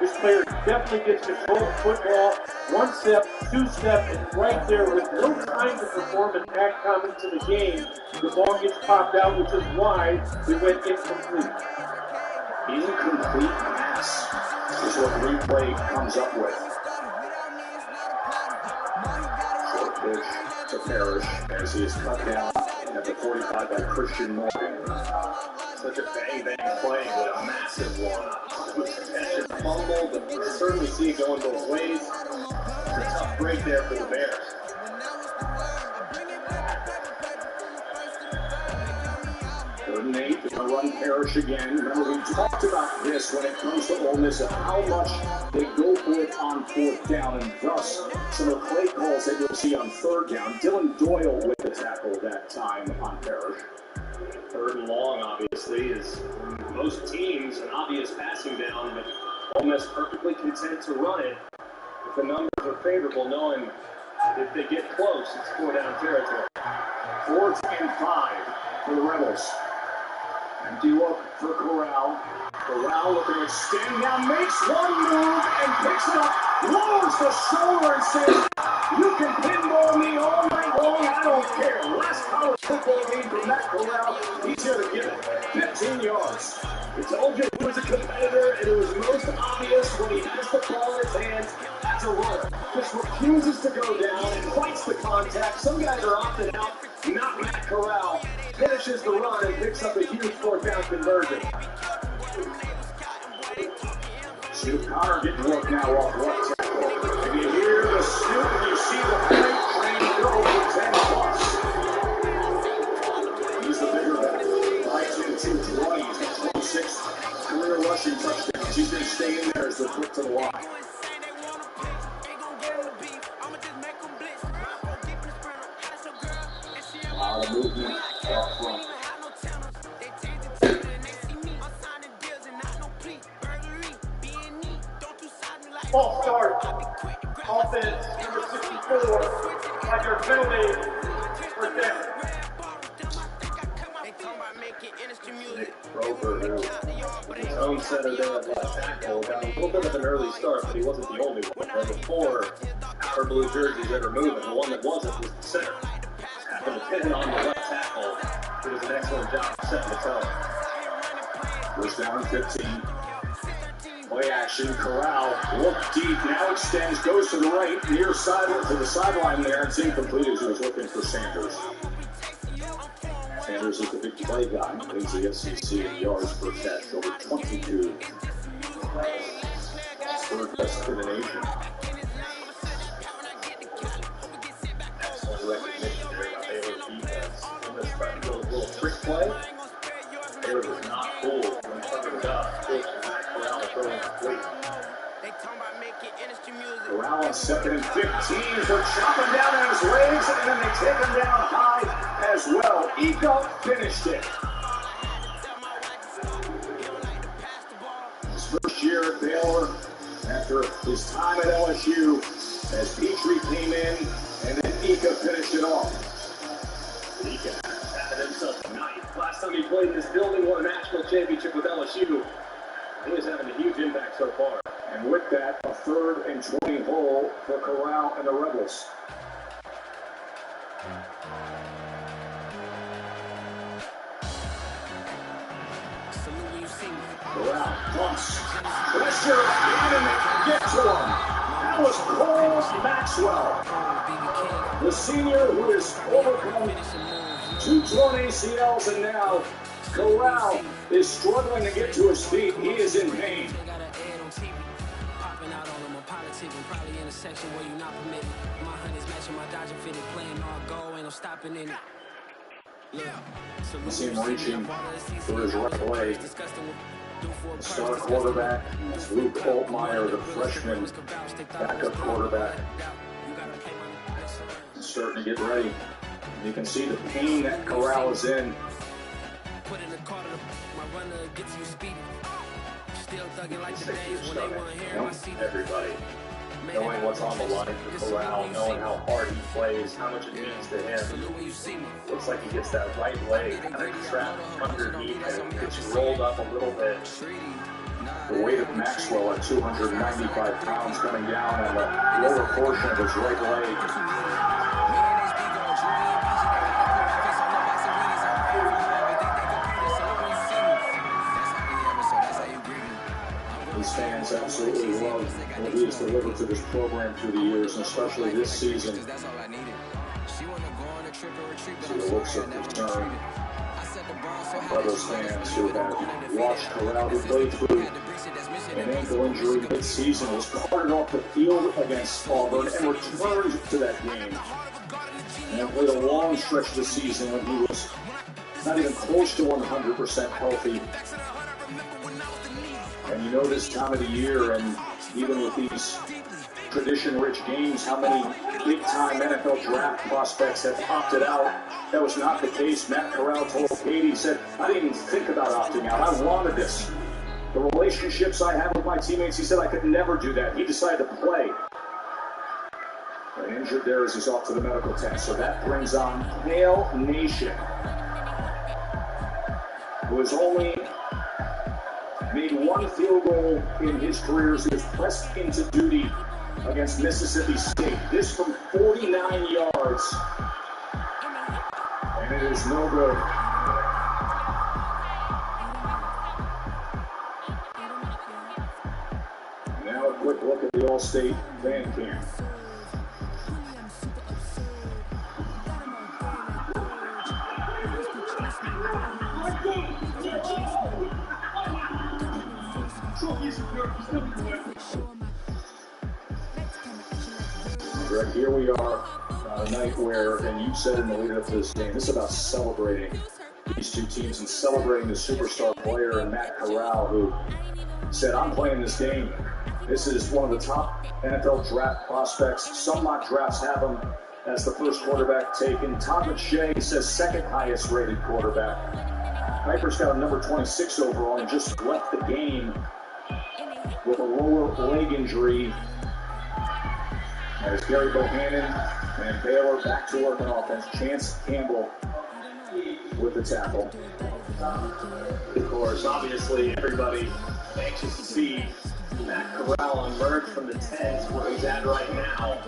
This player definitely gets control of football. 1 step, 2 step, and right there with no time to perform an act coming to the game. The ball gets popped out, which is why it went incomplete. Incomplete pass is what replay comes up with. Short pitch to Parrish as he is cut down at the 45 by Christian Morgan. Such a bang-bang play, but a massive one. Catch and fumble, but you can certainly see it going both ways. It's a tough break there for the Bears. Third and 8, they're going to run Parrish again. Remember, we talked about this when it comes to Ole Miss, of how much they go for it on 4th down, and thus some of the play calls that you'll see on 3rd down. Dylan Doyle with the tackle that time on Parrish. 3rd and long, obviously, is most teams an obvious passing down, but Ole Miss perfectly content to run it. If the numbers are favorable, knowing if they get close, it's 4-down territory. 4th and 5 for the Rebels. Empty look for Corral. Corral looking to extend now, makes one move and picks it up, lowers the shoulder and says, "You can pinball me all night long, I don't care." Last college football game for Matt Corral. He's here to give it 15 yards. We told you he was a competitor, and it was most obvious when he has the ball in his hands as a runner. Just refuses to go down and fights the contact. Some guys are opting out. Not Matt Corral. Finishes the run and picks up a huge 4th down conversion. Snoop Connor getting work now off right tackle. And you hear the Snoop and you see the freight train go for 10 plus. He's the bigger guy. 5'10", 220. He's got 26 career rushing touchdowns. He's going to stay in there as the quick to the line. A lot of movement up front. False start. Offense, number 64. Like your penalty. First down. Roper, who his own center there at left tackle, got a little bit of an early start, but he wasn't the only one. There were 4 outer blue jerseys that are moving. The one that wasn't was the center. Happened to pin on the left tackle. He does an excellent job setting the tone. First down, 15. Play action, Corral, look deep, now extends, goes to the right, near sideline to the sideline there. It's incomplete as he was looking for Sanders. Sanders is the big play guy, leads the SEC in yards per catch, over 22. Third best in the nation. Excellent recognition there by Baylor's defense. On this trying to go a little trick play. Baylor was not fooled when he covered it up. Corral on 2nd and 15. They're chopping down at his legs, and then they take him down high as well. Ika finished it. His first year at Baylor, after his time at LSU, as Petrie came in, and then Ika finished it off. Ika had himself tonight. Last time he played in this building, won a national championship with LSU. He is having a huge impact so far. And with that, a 3rd and 20 hole for Corral and the Rebels. Corral dumps. Pressure again, and they can get to him. That was Cole Maxwell, the senior who has overcome 2 torn ACLs and now Corral is struggling to get to his feet. He is in pain. Popping out on them, politicking, probably in a section where you're not permitted. My honey's matching my Dodger fitted, playing all goal, ain't no stopping in it. You see him reaching for his right leg. The star quarterback is Luke Altmaier, the freshman backup quarterback. He's starting to get ready. You can see the pain that Corral is in. Put in the corner, my runner gets you speeding. Still thugging like the days when they want to hear my seat. Everybody, knowing what's on the line for Corral, knowing how hard he plays, how much it means to him. Looks like he gets that right leg kind of trapped underneath and it gets rolled up a little bit. The weight of Maxwell at 295 pounds coming down on the lower portion of his right leg. These fans absolutely love what he has delivered to this program through the years, and especially this season. See the looks of concern by those fans who have watched Corral, who played through an ankle injury mid-season, was carted off the field against Auburn and returned to that game. And played a long stretch of the season when he was not even close to 100% healthy. And you know this time of the year, and even with these tradition-rich games, how many big-time NFL draft prospects have opted out. That was not the case. Matt Corral told Katie, he said, I didn't even think about opting out. I wanted this. The relationships I have with my teammates, he said I could never do that. He decided to play. And injured there as he's off to the medical tent. So that brings on Hail Nation, who has only made one field goal in his career as he was pressed into duty against Mississippi State. This from 49 yards. And it is no good. Now a quick look at the All-State fan camp. Greg, here we are on a night where, and you said in the lead up to this game, this is about celebrating these two teams and celebrating the superstar player and Matt Corral, who said, I'm playing this game. This is one of the top NFL draft prospects. Some mock drafts have him as the first quarterback taken. Todd McShay says second highest rated quarterback. Piper's got a number 26 overall and just left the game with a lower leg injury. As Gary Bohannon and Baylor back to work on offense. Chance Campbell with the tackle. Of course, obviously, everybody anxious to see Matt Corral emerge from the tent where he's at right now.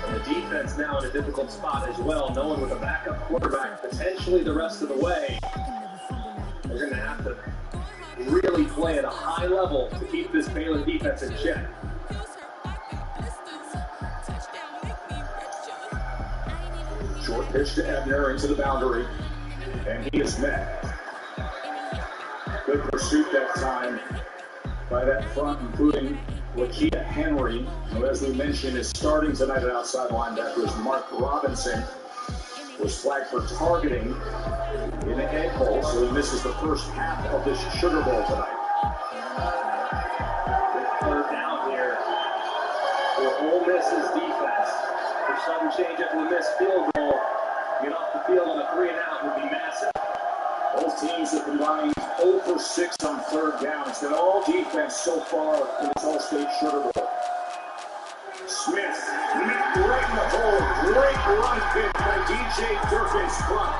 And the defense now in a difficult spot as well, knowing with a backup quarterback potentially the rest of the way, they're going to have to really play at a high level to keep this Baylor defense in check. Short pitch to Ebner into the boundary, and he is met. Good pursuit that time by that front, including Lakia Henry, who, as we mentioned, is starting tonight at outside linebacker as Mark Robinson was flagged for targeting in the egg hole, so he misses the first half of this Sugar Bowl tonight. Third down here for Ole Miss's defense. If sudden change up to a missed field goal, get off the field on a 3-and-out would be massive. Both teams have combined 0 for 6 on third down. It's been all defense so far in this All-State Sugar Bowl. Smith, right in the hole. Great run pick by DJ Durkin's front.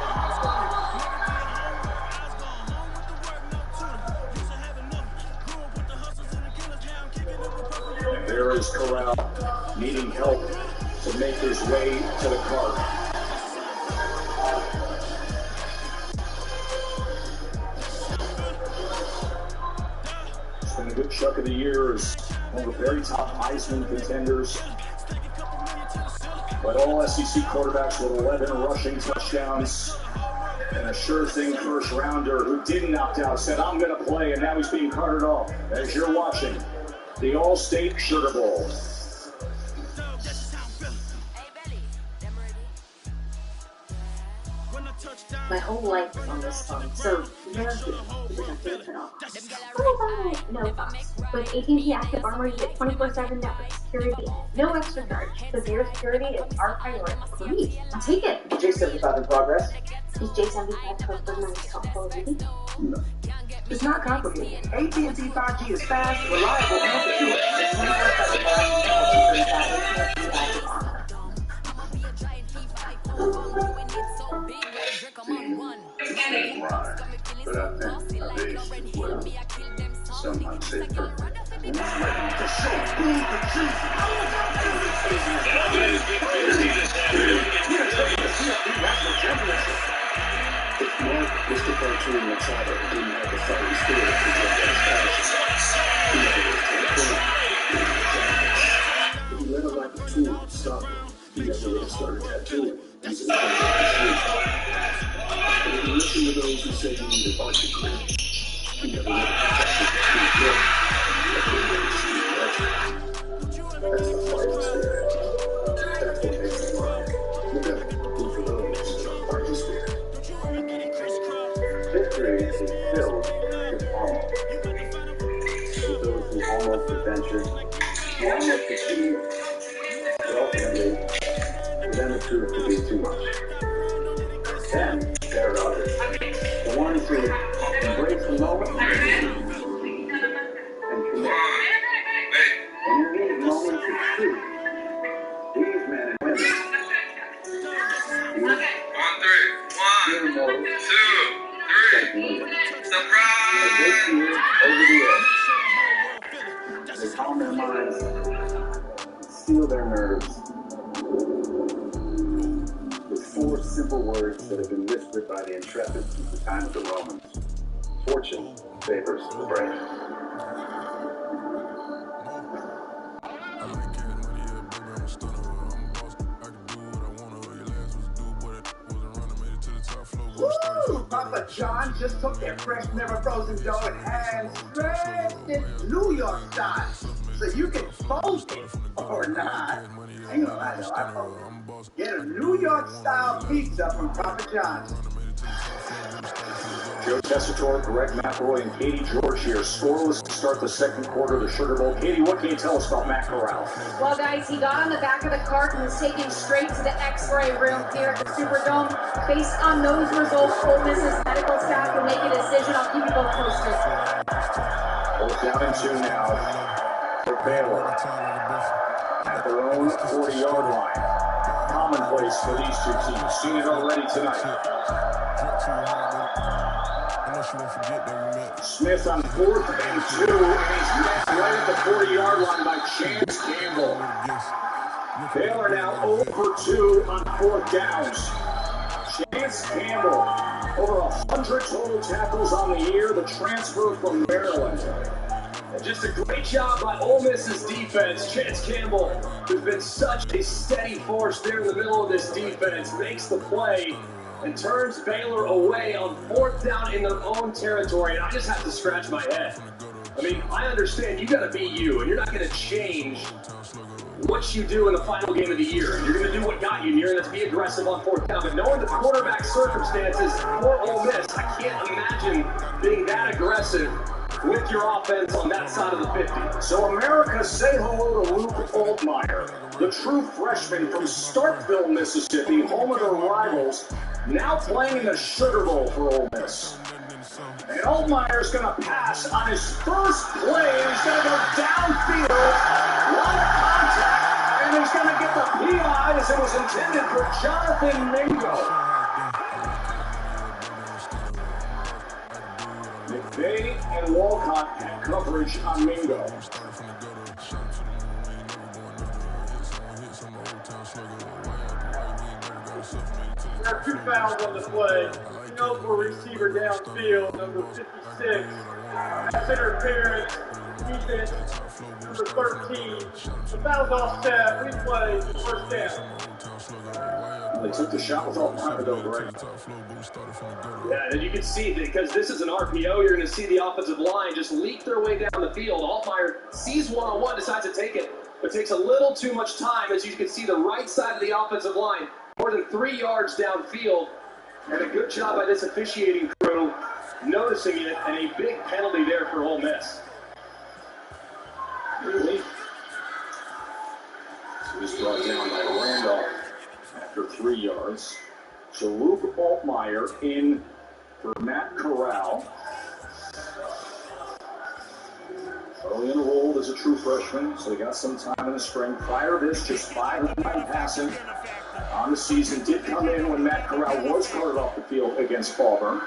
And there is Corral needing help to make his way to the cart. It's been a good chunk of the year as one of the very top Heisman contenders. But all SEC quarterbacks with 11 rushing touchdowns. And a sure thing first rounder who didn't opt out said, I'm going to play, and now he's being carted off. As you're watching the All-State Sugar Bowl. My whole life is on this phone, so never fear, because I'm going to turn off. Oh, no cost. With AT&T Active Armor, you get 24/7 network security, no extra charge. So zero security is our priority. Great, I'll take it. J75 in progress. Is J75 code for my helpful reading? No. It's not complicated. AT&T 5G is fast, reliable, and secure. It's 24/7 Active Armor. Right. But I think a base is well. Someone said perfect. And it's ready to show who the truth. If Mark was the cartoon Machado didn't have the fighting spirit to get that status, he never would have If he let it like a tool to stop him, he never would have started tattooing. He's in But if you listen to those who say you need a bunch of grit, you never would have protected That's the fighting spirit. That's what makes it work. You gotta do for those fighting spirit. Victory is filled with almost. For those who almost adventured, who almost achieved, but ultimately, for them it proved to be too much. Then there are others, the ones who embrace the moment and commit. And you need moments of truth. These men and women, these more surprise! They year over the edge. They calm their minds, steel their nerves. Four simple words that have been whispered by the intrepid since the time of the Romans. Fortune favors the brave. Woo! Papa John just took their fresh, never frozen dough and hand stretched it New York style. So you can fold it or not. Ain't gonna lie though, I fold it. Get a New York style pizza from Papa John's. Joe Tessitore, Greg McElroy, and Katie George here, scoreless to start the second quarter of the Sugar Bowl. Katie, what can you tell us about Matt Corral? Well, guys, he got on the back of the cart and was taken straight to the X-ray room here at the Superdome. Based on those results, Ole Miss's medical staff will make a decision. I'll keep you both posted. Both down and two now for Baylor at their own 40-yard line. Commonplace for these two teams. Seen it already tonight. Smith on 4th and 2, and he's met right at the 40-yard line by Chance Campbell. Baylor now 0 for 2 on 4th downs. Chance Campbell, over 100 total tackles on the year, the transfer from Maryland. And just a great job by Ole Miss's defense. Chance Campbell, who's been such a steady force there in the middle of this defense, makes the play and turns Baylor away on 4th down in their own territory. And I just have to scratch my head. I mean, I understand you got to be you, and you're not going to change what you do in the final game of the year. You're going to do what got you here, and that's be aggressive on 4th down. But knowing the quarterback circumstances for Ole Miss, I can't imagine being that aggressive with your offense on that side of the 50. So America, say hello to Luke Altmyer, the true freshman from Starkville, Mississippi, home of their rivals, now playing in the Sugar Bowl for Ole Miss. And Altmyer's going to pass on his first play, and he's going to go downfield, a lot of contact, and he's going to get the PI as it was intended for Jonathan Mingo. McVay and Walcott had coverage on Mingo. There are 2 fouls on the play. For receiver downfield, number 56. That's interference, defense, number 13. The foul's offset, replay, first down. They took the shot with Altmyer, though, Greg. Yeah, and you can see, because this is an RPO, you're going to see the offensive line just leak their way down the field. Altmyer sees one-on-one, decides to take it, but takes a little too much time. As you can see, the right side of the offensive line, more than 3 yards downfield. And a good job by this officiating crew noticing it, and a big penalty there for Ole Miss. Really? So he's brought down by Randolph after 3 yards. So Luke Altmyer in for Matt Corral. Early enrolled as a true freshman, so he got some time in the spring. Prior to this, just 509 passing on the season. Did come in when Matt Corral was carted off the field against Auburn.